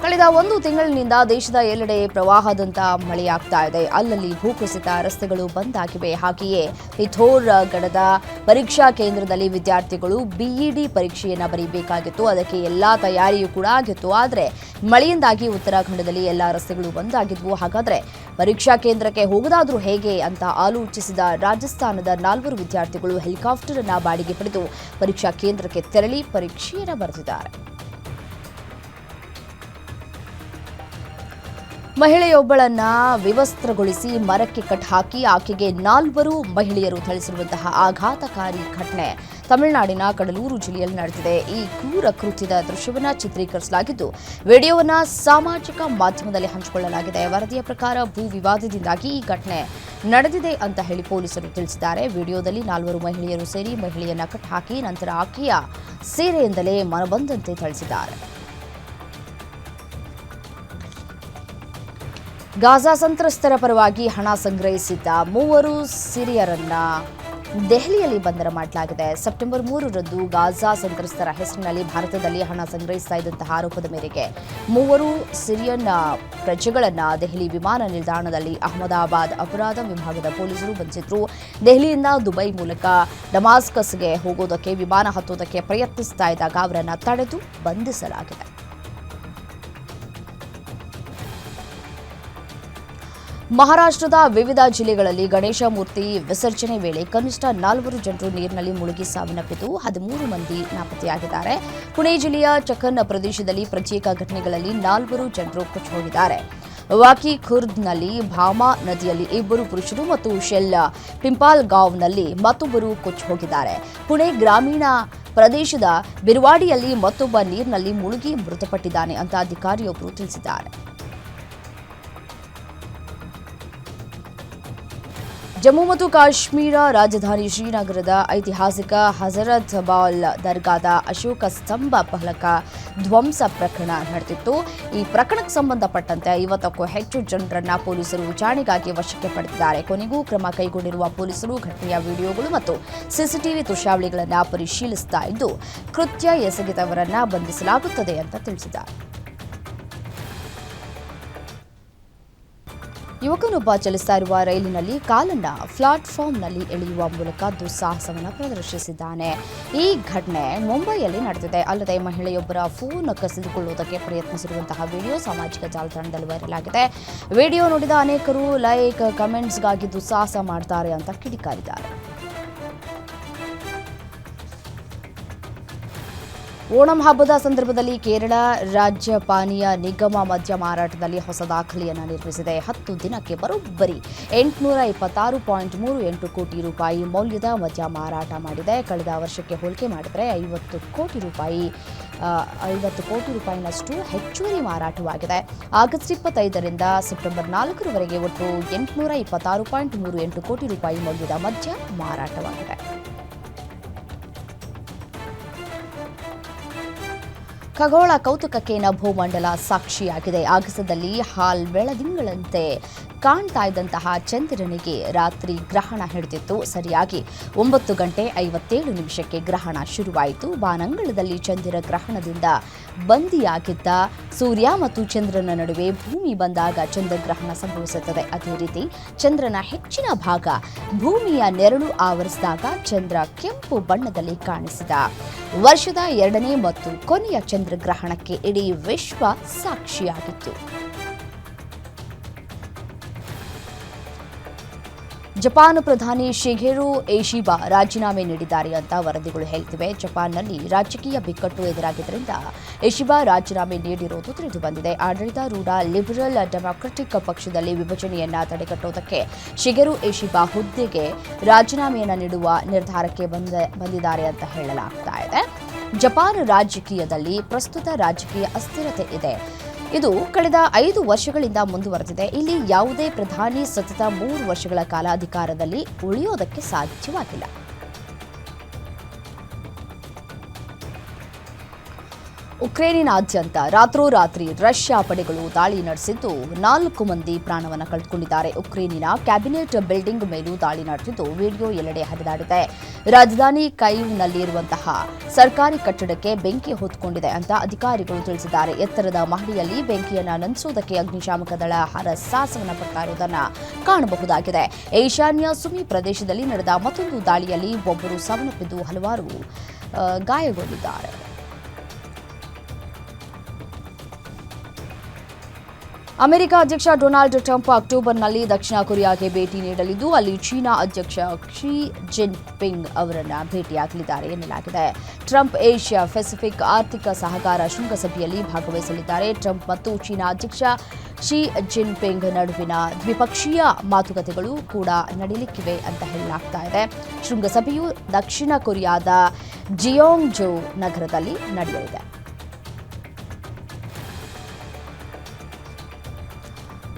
ಕಳೆದ ಒಂದು ತಿಂಗಳಿನಿಂದ ದೇಶದ ಎಲ್ಲೆಡೆ ಪ್ರವಾಹದಂತ ಮಳೆಯಾಗ್ತಾ ಇದೆ. ಅಲ್ಲಲ್ಲಿ ಭೂಕುಸಿತ, ರಸ್ತೆಗಳು ಬಂದ್ ಆಗಿವೆ. ಹಾಗೆಯೇ ಪಿಥೋರ್ಗಢದ ಪರೀಕ್ಷಾ ಕೇಂದ್ರದಲ್ಲಿ ವಿದ್ಯಾರ್ಥಿಗಳು ಬಿಇಡಿ ಪರೀಕ್ಷೆಯನ್ನು ಬರೀಬೇಕಾಗಿತ್ತು. ಅದಕ್ಕೆ ಎಲ್ಲಾ ತಯಾರಿಯೂ ಕೂಡ ಆಗಿತ್ತು. ಆದರೆ ಮಳೆಯಿಂದಾಗಿ ಉತ್ತರಾಖಂಡದಲ್ಲಿ ಎಲ್ಲಾ ರಸ್ತೆಗಳು ಬಂದ್ ಆಗಿದ್ವು. ಹಾಗಾದ್ರೆ ಪರೀಕ್ಷಾ ಕೇಂದ್ರಕ್ಕೆ ಹೋಗೋದಾದ್ರೂ ಹೇಗೆ ಅಂತ ಆಲೋಚಿಸಿದ ರಾಜಸ್ಥಾನದ 4 ವಿದ್ಯಾರ್ಥಿಗಳು ಹೆಲಿಕಾಪ್ಟರ್ ಅನ್ನ ಬಾಡಿಗೆ ಪಡೆದು ಪರೀಕ್ಷಾ ಕೇಂದ್ರಕ್ಕೆ ತೆರಳಿ ಪರೀಕ್ಷೆಯನ್ನು ಬರೆದಿದ್ದಾರೆ. ಮಹಿಳೆಯೊಬ್ಬಳನ್ನ ವಿವಸ್ತ್ರಗೊಳಿಸಿ ಮರಕ್ಕೆ ಕಟ್ ಹಾಕಿ ಆಕೆಗೆ 4 ಮಹಿಳೆಯರು ಥಳಿಸಿರುವಂತಹ ಆಘಾತಕಾರಿ ಘಟನೆ ತಮಿಳುನಾಡಿನ ಕಡಲೂರು ಜಿಲ್ಲೆಯಲ್ಲಿ ನಡೆದಿದೆ. ಈ ಕ್ರೂರ ಕೃತ್ಯದ ದೃಶ್ಯವನ್ನ ಚಿತ್ರೀಕರಿಸಲಾಗಿದ್ದು ವಿಡಿಯೋವನ್ನ ಸಾಮಾಜಿಕ ಮಾಧ್ಯಮದಲ್ಲಿ ಹಂಚಿಕೊಳ್ಳಲಾಗಿದೆ. ವರದಿಯ ಪ್ರಕಾರ ಭೂ ವಿವಾದದಿಂದಾಗಿ ಈ ಘಟನೆ ನಡೆದಿದೆ ಅಂತ ಹೇಳಿ ಪೊಲೀಸರು ತಿಳಿಸಿದ್ದಾರೆ. ವಿಡಿಯೋದಲ್ಲಿ 4 ಮಹಿಳೆಯರು ಸೇರಿ ಮಹಿಳೆಯನ್ನ ಕಟ್ ಹಾಕಿ ನಂತರ ಆಕೆಯ ಸೀರೆಯಿಂದಲೇ ಮನಬಂದಂತೆ ಥಳಿಸಿದ್ದಾರೆ. ಗಾಜಾ ಸಂತ್ರಸ್ತರ ಪರವಾಗಿ ಹಣ ಸಂಗ್ರಹಿಸಿದ್ದ 3 ಸಿರಿಯರನ್ನ ದೆಹಲಿಯಲ್ಲಿ ಬಂಧನ ಮಾಡಲಾಗಿದೆ. ಸೆಪ್ಟೆಂಬರ್ 3ರಂದು ಗಾಜಾ ಸಂತ್ರಸ್ತರ ಹೆಸರಿನಲ್ಲಿ ಭಾರತದಲ್ಲಿ ಹಣ ಸಂಗ್ರಹಿಸ್ತಾ ಇದ್ದಂತಹ ಆರೋಪದ ಮೇರೆಗೆ 3 ಸಿರಿಯನ್ ಪ್ರಜೆಗಳನ್ನ ದೆಹಲಿ ವಿಮಾನ ನಿಲ್ದಾಣದಲ್ಲಿ ಅಹಮದಾಬಾದ್ ಅಪರಾಧ ವಿಭಾಗದ ಪೊಲೀಸರು ಬಂಧಿಸಿದ್ರು. ದೆಹಲಿಯಿಂದ ದುಬೈ ಮೂಲಕ ಡಮಾಸ್ಕಸ್ಗೆ ಹೋಗೋದಕ್ಕೆ ವಿಮಾನ ಹತ್ತೋದಕ್ಕೆ ಪ್ರಯತ್ನಿಸ್ತಾ ಇದ್ದಾಗ ಅವರನ್ನ ತಡೆದು ಬಂಧಿಸಲಾಗಿದೆ. ಮಹಾರಾಷ್ಟ್ರದ ವಿವಿಧ ಜಿಲ್ಲೆಗಳಲ್ಲಿ ಗಣೇಶ ಮೂರ್ತಿ ವಿಸರ್ಜನೆ ವೇಳೆ ಕನಿಷ್ಠ 4 ಜನರು ನೀರಿನಲ್ಲಿ ಮುಳುಗಿ ಸಾವನ್ನಪ್ಪಿದ್ದು 13 ಮಂದಿ ನಾಪತ್ತೆಯಾಗಿದ್ದಾರೆ. ಪುಣೆ ಜಿಲ್ಲೆಯ ಚಕನ್ ಪ್ರದೇಶದಲ್ಲಿ ಪ್ರತ್ಯೇಕ ಘಟನೆಗಳಲ್ಲಿ 4 ಜನರು ಕೊಚ್ಚಿ ವಾಕಿ ಖುರ್ದ್ನಲ್ಲಿ ಭಾಮಾ ನದಿಯಲ್ಲಿ 2 ಪುರುಷರು ಮತ್ತು ಶೆಲ್ ಪಿಂಪಾಲ್ಗಾಂವ್ನಲ್ಲಿ ಮತ್ತೊಬ್ಬರು ಕೊಚ್ಚಿ ಹೋಗಿದ್ದಾರೆ. ಪುಣೆ ಗ್ರಾಮೀಣ ಪ್ರದೇಶದ ಬಿರ್ವಾಡಿಯಲ್ಲಿ ಮತ್ತೊಬ್ಬ ನೀರಿನಲ್ಲಿ ಮುಳುಗಿ ಮೃತಪಟ್ಟಿದ್ದಾನೆ ಅಂತ ಅಧಿಕಾರಿಯೊಬ್ಬರು ತಿಳಿಸಿದ್ದಾರೆ. ಜಮ್ಮು ಮತ್ತು ಕಾಶ್ಮೀರ ರಾಜಧಾನಿ ಶ್ರೀನಗರದ ಐತಿಹಾಸಿಕ ಹಜರತ್ ಬಾಲ್ ದರ್ಗಾದ ಅಶೋಕ ಸ್ತಂಭ ಫಲಕ ಧ್ವಂಸ ಪ್ರಕರಣ ನಡೆದಿತ್ತು. ಈ ಪ್ರಕರಣಕ್ಕೆ ಸಂಬಂಧಪಟ್ಟಂತೆ 50ಕ್ಕೂ ಹೆಚ್ಚು ಜನರನ್ನ ಪೊಲೀಸರು ವಿಚಾರಣೆಗಾಗಿ ವಶಕ್ಕೆ ಪಡೆದಿದ್ದಾರೆ. ಕೊನೆಗೂ ಕ್ರಮ ಕೈಗೊಂಡಿರುವ ಪೊಲೀಸರು ಘಟನೆಯ ವಿಡಿಯೋಗಳು ಮತ್ತು ಸಿಸಿಟಿವಿ ದೃಶ್ಯಾವಳಿಗಳನ್ನು ಪರಿಶೀಲಿಸುತ್ತಾ ಇದ್ದು ಕೃತ್ಯ ಎಸಗಿದವರನ್ನ ಬಂಧಿಸಲಾಗುತ್ತದೆ ಅಂತ ತಿಳಿಸಿದ್ದಾರೆ. ಯುವಕನೊಬ್ಬ ಚಲಿಸ್ತಾ ಇರುವ ರೈಲಿನಲ್ಲಿ ಕಾಲನ್ನ ಪ್ಲಾಟ್ಫಾರ್ಮ್ನಲ್ಲಿ ಎಳೆಯುವ ಮೂಲಕ ದುಸ್ಸಾಹಸವನ್ನು ಪ್ರದರ್ಶಿಸಿದ್ದಾನೆ. ಈ ಘಟನೆ ಮುಂಬೈಯಲ್ಲಿ ನಡೆದಿದೆ. ಅಲ್ಲದೆ ಮಹಿಳೆಯೊಬ್ಬರ ಫೋನ್ ಕಸಿದುಕೊಳ್ಳುವುದಕ್ಕೆ ಪ್ರಯತ್ನಿಸಿರುವಂತಹ ವಿಡಿಯೋ ಸಾಮಾಜಿಕ ಜಾಲತಾಣದಲ್ಲಿ ವೈರಲ್ ಆಗಿದೆ. ವಿಡಿಯೋ ನೋಡಿದ ಅನೇಕರು ಲೈಕ್, ಕಮೆಂಟ್ಸ್ಗಾಗಿ ದುಸ್ಸಾಹಸ ಮಾಡ್ತಾರೆ ಅಂತ ಕಿಡಿಕಾರಿದ್ದಾರೆ. ಓಣಂ ಹಬ್ಬದ ಸಂದರ್ಭದಲ್ಲಿ ಕೇರಳ ರಾಜ್ಯ ಪಾನೀಯ ನಿಗಮ ಮದ್ಯ ಮಾರಾಟದಲ್ಲಿ ಹೊಸ ದಾಖಲೆಯನ್ನು ನಿರ್ಮಿಸಿದೆ. 10 ದಿನಕ್ಕೆ ಬರೋಬ್ಬರಿ 826.38 ಕೋಟಿ ರೂಪಾಯಿ ಮೌಲ್ಯದ ಮದ್ಯ ಮಾರಾಟ ಮಾಡಿದೆ. ಕಳೆದ ವರ್ಷಕ್ಕೆ ಹೋಲಿಕೆ ಮಾಡಿದರೆ 50 ಕೋಟಿ ರೂಪಾಯಿನಷ್ಟು ಹೆಚ್ಚುವರಿ ಮಾರಾಟವಾಗಿದೆ. ಆಗಸ್ಟ್ 25ರಿಂದ ಸೆಪ್ಟೆಂಬರ್ 4ರವರೆಗೆ ಒಟ್ಟು 826.38 ಕೋಟಿ ರೂಪಾಯಿ ಮೌಲ್ಯದ ಮದ್ಯ ಮಾರಾಟವಾಗಿದೆ. ಖಗೋಳ ಕೌತುಕಕ್ಕೆ ನಭೋಮಂಡಲ ಸಾಕ್ಷಿಯಾಗಿದೆ. ಆಗಸದಲ್ಲಿ ಬೆಳದಿಂಗಳಂತೆ ಕಾಣ್ತಾ ಇದ್ದಂತಹ ಚಂದ್ರನಿಗೆ ರಾತ್ರಿ ಗ್ರಹಣ ಹಿಡಿದಿತ್ತು. ಸರಿಯಾಗಿ 9:57 ಗ್ರಹಣ ಶುರುವಾಯಿತು. ಬಾನಂಗಳದಲ್ಲಿ ಚಂದ್ರ ಗ್ರಹಣದಿಂದ ಬಂದಿಯಾಗಿದ್ದ ಸೂರ್ಯ ಮತ್ತು ಚಂದ್ರನ ನಡುವೆ ಭೂಮಿ ಬಂದಾಗ ಚಂದ್ರಗ್ರಹಣ ಸಂಭವಿಸುತ್ತದೆ. ಅದೇ ರೀತಿ ಚಂದ್ರನ ಹೆಚ್ಚಿನ ಭಾಗ ಭೂಮಿಯ ನೆರಳು ಆವರಿಸಿದಾಗ ಚಂದ್ರ ಕೆಂಪು ಬಣ್ಣದಲ್ಲಿ ಕಾಣಿಸಿದ. ವರ್ಷದ 2ನೇ ಮತ್ತು ಕೊನೆಯ ಚಂದ್ರಗ್ರಹಣಕ್ಕೆ ಇಡೀ ವಿಶ್ವ ಸಾಕ್ಷಿಯಾಗಿತ್ತು. ಜಪಾನ್ ಪ್ರಧಾನಿ ಶಿಗೆರು ಇಶಿಬಾ ರಾಜೀನಾಮೆ ನೀಡಿದ್ದಾರೆ ಅಂತ ವರದಿಗಳು ಹೇಳ್ತಿವೆ. ಜಪಾನ್ನಲ್ಲಿ ರಾಜಕೀಯ ಬಿಕ್ಕಟ್ಟು ಎದುರಾಗಿದ್ದರಿಂದ ಇಶಿಬಾ ರಾಜೀನಾಮೆ ನೀಡಿರುವುದು ತಿಳಿದುಬಂದಿದೆ. ಆಡಳಿತಾರೂಢ ಲಿಬರಲ್ ಡೆಮಾಕ್ರೆಟಿಕ್ ಪಕ್ಷದಲ್ಲಿ ವಿಭಜನೆಯನ್ನ ತಡೆಗಟ್ಟುವುದಕ್ಕೆ ಶಿಗೆರು ಇಶಿಬಾ ಹುದ್ದೆಗೆ ರಾಜೀನಾಮೆಯನ್ನು ನೀಡುವ ನಿರ್ಧಾರಕ್ಕೆ ಬಂದಿದ್ದಾರೆ ಅಂತ ಹೇಳಲಾಗ್ತಾ ಇದೆ. ಜಪಾನ್ ರಾಜಕೀಯದಲ್ಲಿ ಪ್ರಸ್ತುತ ರಾಜಕೀಯ ಅಸ್ಥಿರತೆ ಇದೆ. ಇದು ಕಳೆದ 5 ವರ್ಷಗಳಿಂದ ಮುಂದುವರೆದಿದೆ. ಇಲ್ಲಿ ಯಾವುದೇ ಪ್ರಧಾನಿ ಸತತ 3 ವರ್ಷಗಳ ಕಾಲ ಅಧಿಕಾರದಲ್ಲಿ ಉಳಿಯೋದಕ್ಕೆ ಸಾಧ್ಯವಾಗಿಲ್ಲ. ಉಕ್ರೇನಿನಾದ್ಯಂತ ರಾತ್ರೋರಾತ್ರಿ ರಷ್ಯಾ ಪಡೆಗಳು ದಾಳಿ ನಡೆಸಿದ್ದು 4 ಮಂದಿ ಪ್ರಾಣವನ್ನು ಕಳೆದುಕೊಂಡಿದ್ದಾರೆ. ಉಕ್ರೇನಿನ ಕ್ಯಾಬಿನೆಟ್ ಬಿಲ್ಡಿಂಗ್ ಮೇಲೂ ದಾಳಿ ನಡೆಸಿದ್ದು ವಿಡಿಯೋ ಎಲ್ಲೆಡೆ ಹರಿದಾಡಿದೆ. ರಾಜಧಾನಿ ಕೈವ್ನಲ್ಲಿರುವಂತಹ ಸರ್ಕಾರಿ ಕಟ್ಟಡಕ್ಕೆ ಬೆಂಕಿ ಹೊತ್ತುಕೊಂಡಿದೆ ಅಂತ ಅಧಿಕಾರಿಗಳು ತಿಳಿಸಿದ್ದಾರೆ. ಎತ್ತರದ ಮಹಡಿಯಲ್ಲಿ ಬೆಂಕಿಯನ್ನು ನಂದಿಸುವುದಕ್ಕೆ ಅಗ್ನಿಶಾಮಕ ದಳ ಹರಸಾಹಸವನ್ನು ಪಡ್ತಾ ಇರುವುದನ್ನು ಕಾಣಬಹುದಾಗಿದೆ. ಈಶಾನ್ಯ ಸುಮಿ ಪ್ರದೇಶದಲ್ಲಿ ನಡೆದ ಮತ್ತೊಂದು ದಾಳಿಯಲ್ಲಿ ಒಬ್ಬರು ಸಾವನ್ನಪ್ಪಿದ್ದು ಹಲವಾರು ಗಾಯಗೊಂಡಿದ್ದಾರೆ. ಅಮೆರಿಕ ಅಧ್ಯಕ್ಷ ಡೊನಾಲ್ಡ್ ಟ್ರಂಪ್ ಅಕ್ಟೋಬರ್ನಲ್ಲಿ ದಕ್ಷಿಣ ಕೊರಿಯಾಗೆ ಭೇಟಿ ನೀಡಲಿದ್ದು ಅಲ್ಲಿ ಚೀನಾ ಅಧ್ಯಕ್ಷ ಕ್ಸಿ ಜಿನ್ಪಿಂಗ್ ಅವರನ್ನು ಭೇಟಿಯಾಗಲಿದ್ದಾರೆ ಎನ್ನಲಾಗಿದೆ. ಟ್ರಂಪ್ ಏಷ್ಯಾ ಪೆಸಿಫಿಕ್ ಆರ್ಥಿಕ ಸಹಕಾರ ಶೃಂಗಸಭೆಯಲ್ಲಿ ಭಾಗವಹಿಸಲಿದ್ದಾರೆ. ಟ್ರಂಪ್ ಮತ್ತು ಚೀನಾ ಅಧ್ಯಕ್ಷ ಕ್ಸಿ ಜಿನ್ಪಿಂಗ್ ನಡುವಿನ ದ್ವಿಪಕ್ಷೀಯ ಮಾತುಕತೆಗಳು ಕೂಡ ನಡೆಯಲಿಕ್ಕಿವೆ ಅಂತ ಹೇಳಲಾಗ್ತಾ ಇದೆ. ಶೃಂಗಸಭೆಯು ದಕ್ಷಿಣ ಕೊರಿಯಾದ ಜಿಯೋಂಗ್ಜೋ ನಗರದಲ್ಲಿ ನಡೆಯಲಿದೆ.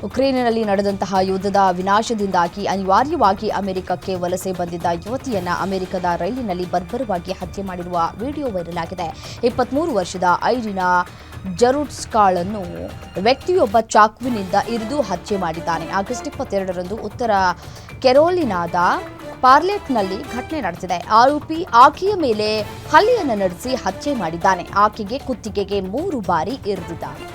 ಉಕ್ರೇನಿನಲ್ಲಿ ನಡೆದಂತಹ ಯುದ್ಧದ ವಿನಾಶದಿಂದಾಗಿ ಅನಿವಾರ್ಯವಾಗಿ ಅಮೆರಿಕಕ್ಕೆ ವಲಸೆ ಬಂದಿದ್ದ ಯುವತಿಯನ್ನ ಅಮೆರಿಕದ ರೈಲಿನಲ್ಲಿ ಬರ್ಬರವಾಗಿ ಹತ್ಯೆ ಮಾಡಿರುವ ವಿಡಿಯೋ ವೈರಲ್ ಆಗಿದೆ. 23 ವರ್ಷದ ಐರಿನಾ ಜರುಟ್ಸ್ಕಾಳನ್ನು ವ್ಯಕ್ತಿಯೊಬ್ಬ ಚಾಕುವಿನಿಂದ ಇರಿದು ಹತ್ಯೆ ಮಾಡಿದ್ದಾನೆ. ಆಗಸ್ಟ್ 22ರಂದು ಉತ್ತರ ಕೆರೋಲಿನಾದ ಪಾರ್ಲೆಟ್ನಲ್ಲಿ ಘಟನೆ ನಡೆದಿದೆ. ಆರೋಪಿ ಆಕೆಯ ಮೇಲೆ ಹಲ್ಲೆಯನ್ನು ನಡೆಸಿ ಹತ್ಯೆ ಮಾಡಿದ್ದಾನೆ. ಆಕೆಗೆ ಕುತ್ತಿಗೆಗೆ 3 ಬಾರಿ ಇರಿದಿದ್ದಾನೆ.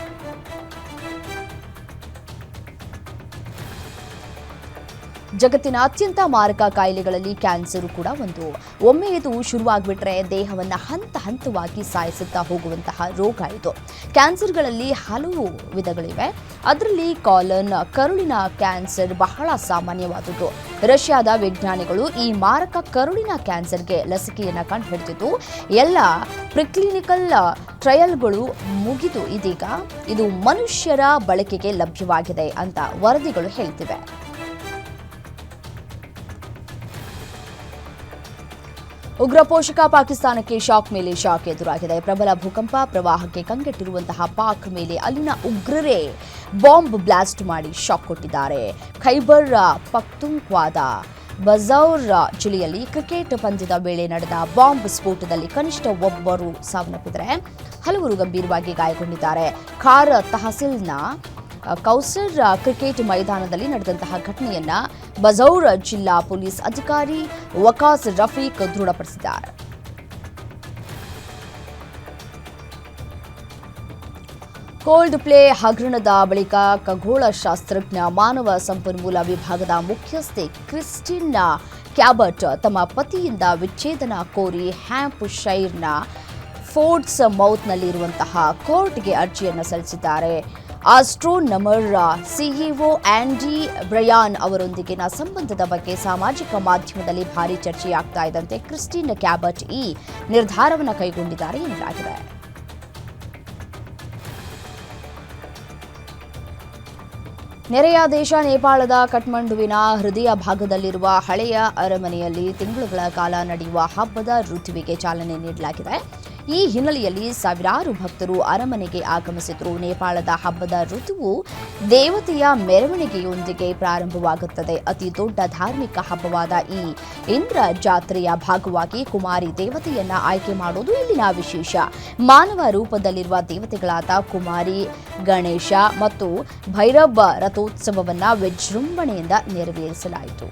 ಜಗತ್ತಿನ ಅತ್ಯಂತ ಮಾರಕ ಕಾಯಿಲೆಗಳಲ್ಲಿ ಕ್ಯಾನ್ಸರ್ ಕೂಡ ಒಂದು. ಒಮ್ಮೆ ಇದು ಶುರುವಾಗ್ಬಿಟ್ರೆ ದೇಹವನ್ನ ಹಂತ ಹಂತವಾಗಿ ಸಾಯಿಸುತ್ತಾ ಹೋಗುವಂತಹ ರೋಗ ಇದು. ಕ್ಯಾನ್ಸರ್ಗಳಲ್ಲಿ ಹಲವು ವಿಧಗಳಿವೆ. ಅದರಲ್ಲಿ ಕಾಲನ್ ಕರುಳಿನ ಕ್ಯಾನ್ಸರ್ ಬಹಳ ಸಾಮಾನ್ಯವಾದದ್ದು. ರಷ್ಯಾದ ವಿಜ್ಞಾನಿಗಳು ಈ ಮಾರಕ ಕರುಳಿನ ಕ್ಯಾನ್ಸರ್ಗೆ ಲಸಿಕೆಯನ್ನು ಕಂಡುಹಿಡಿದಿದ್ದು ಎಲ್ಲ ಪ್ರಿಕ್ಲಿನಿಕಲ್ ಟ್ರಯಲ್ಗಳು ಮುಗಿದು ಇದೀಗ ಇದು ಮನುಷ್ಯರ ಬಳಕೆಗೆ ಲಭ್ಯವಾಗಿದೆ ಅಂತ ವರದಿಗಳು ಹೇಳ್ತಿವೆ. ಉಗ್ರ ಪೋಷಕ ಪಾಕಿಸ್ತಾನಕ್ಕೆ ಶಾಕ್ ಮೇಲೆ ಶಾಕ್ ಎದುರಾಗಿದೆ. ಪ್ರಬಲ ಭೂಕಂಪ ಪ್ರವಾಹಕ್ಕೆ ಕಂಗೆಟ್ಟಿರುವಂತಹ ಪಾಕ್ ಮೇಲೆ ಅಲ್ಲಿನ ಉಗ್ರರೇ ಬಾಂಬ್ ಬ್ಲಾಸ್ಟ್ ಮಾಡಿ ಶಾಕ್ ಕೊಟ್ಟಿದ್ದಾರೆ. ಖೈಬರ್ ಪಖ್ತೂನ್ಖ್ವಾದ ಬಜೌರ್ ಜಿಲ್ಲೆಯಲ್ಲಿ ಕ್ರಿಕೆಟ್ ಪಂದ್ಯದ ವೇಳೆ ನಡೆದ ಬಾಂಬ್ ಸ್ಫೋಟದಲ್ಲಿ ಕನಿಷ್ಠ ಒಬ್ಬರು ಸಾವನ್ನಪ್ಪಿದರೆ ಹಲವರು ಗಂಭೀರವಾಗಿ ಗಾಯಗೊಂಡಿದ್ದಾರೆ. ಖಾರ್ ತಹಸೀಲ್ನ ಕೌಸರ್ ಕ್ರಿಕೆಟ್ ಮೈದಾನದಲ್ಲಿ ನಡೆದಂತಹ ಘಟನೆಯನ್ನ ಬಜೌರ್ ಜಿಲ್ಲಾ ಪೊಲೀಸ್ ಅಧಿಕಾರಿ ವಕಾಸ್ ರಫೀಕ್ ದೃಢಪಡಿಸಿದ್ದಾರೆ. ಕೋಲ್ಡ್ ಪ್ಲೇ ಹಗರಣದ ಬಳಿಕ ಖಗೋಳಶಾಸ್ತ್ರಜ್ಞ ಮಾನವ ಸಂಪನ್ಮೂಲ ವಿಭಾಗದ ಮುಖ್ಯಸ್ಥೆ ಕ್ರಿಸ್ಟಿನ್ ಕ್ಯಾಬಟ್ ತಮ್ಮ ಪತಿಯಿಂದ ವಿಚ್ಛೇದನ ಕೋರಿ ಹ್ಯಾಂಪ್ ಶೈರ್ನ ಫೋರ್ಟ್ಸ್ ಮೌತ್ನಲ್ಲಿರುವಂತಹ ಕೋರ್ಟ್ಗೆ ಅರ್ಜಿಯನ್ನು ಸಲ್ಲಿಸಿದ್ದಾರೆ. ಆಸ್ಟ್ರೋನಮರ್ ಸಿಇಒ ಆಂಡಿ ಬ್ರಯಾನ್ ಅವರೊಂದಿಗಿನ ಸಂಬಂಧದ ಬಗ್ಗೆ ಸಾಮಾಜಿಕ ಮಾಧ್ಯಮದಲ್ಲಿ ಭಾರೀ ಚರ್ಚೆಯಾಗ್ತಾ ಇದ್ದಂತೆ ಕ್ರಿಸ್ಟಿನ್ ಕ್ಯಾಬಟ್ ಈ ನಿರ್ಧಾರವನ್ನು ಕೈಗೊಂಡಿದ್ದಾರೆ ಎನ್ನಲಾಗಿದೆ. ನೆರೆಯ ದೇಶ ನೇಪಾಳದ ಕಠ್ಮಂಡುವಿನ ಹೃದಯ ಭಾಗದಲ್ಲಿರುವ ಹಳೆಯ ಅರಮನೆಯಲ್ಲಿ ತಿಂಗಳುಗಳ ಕಾಲ ನಡೆಯುವ ಹಬ್ಬದ ಋತುವಿಗೆ ಚಾಲನೆ ನೀಡಲಾಗಿದೆ. ಈ ಹಿನ್ನೆಲೆಯಲ್ಲಿ ಸಾವಿರಾರು ಭಕ್ತರು ಅರಮನೆಗೆ ಆಗಮಿಸಿದರು. ನೇಪಾಳದ ಹಬ್ಬದ ಋತುವು ದೇವತೆಯ ಮೆರವಣಿಗೆಯೊಂದಿಗೆ ಪ್ರಾರಂಭವಾಗುತ್ತದೆ. ಅತಿ ದೊಡ್ಡ ಧಾರ್ಮಿಕ ಹಬ್ಬವಾದ ಈ ಇಂದ್ರ ಜಾತ್ರೆಯ ಭಾಗವಾಗಿ ಕುಮಾರಿ ದೇವತೆಯನ್ನ ಆಯ್ಕೆ ಮಾಡುವುದು ಇಲ್ಲಿನ ವಿಶೇಷ. ಮಾನವ ರೂಪದಲ್ಲಿರುವ ದೇವತೆಗಳಾದ ಕುಮಾರಿ, ಗಣೇಶ ಮತ್ತು ಭೈರಬ್ ರಥೋತ್ಸವವನ್ನ ವಿಜೃಂಭಣೆಯಿಂದ ನೆರವೇರಿಸಲಾಯಿತು.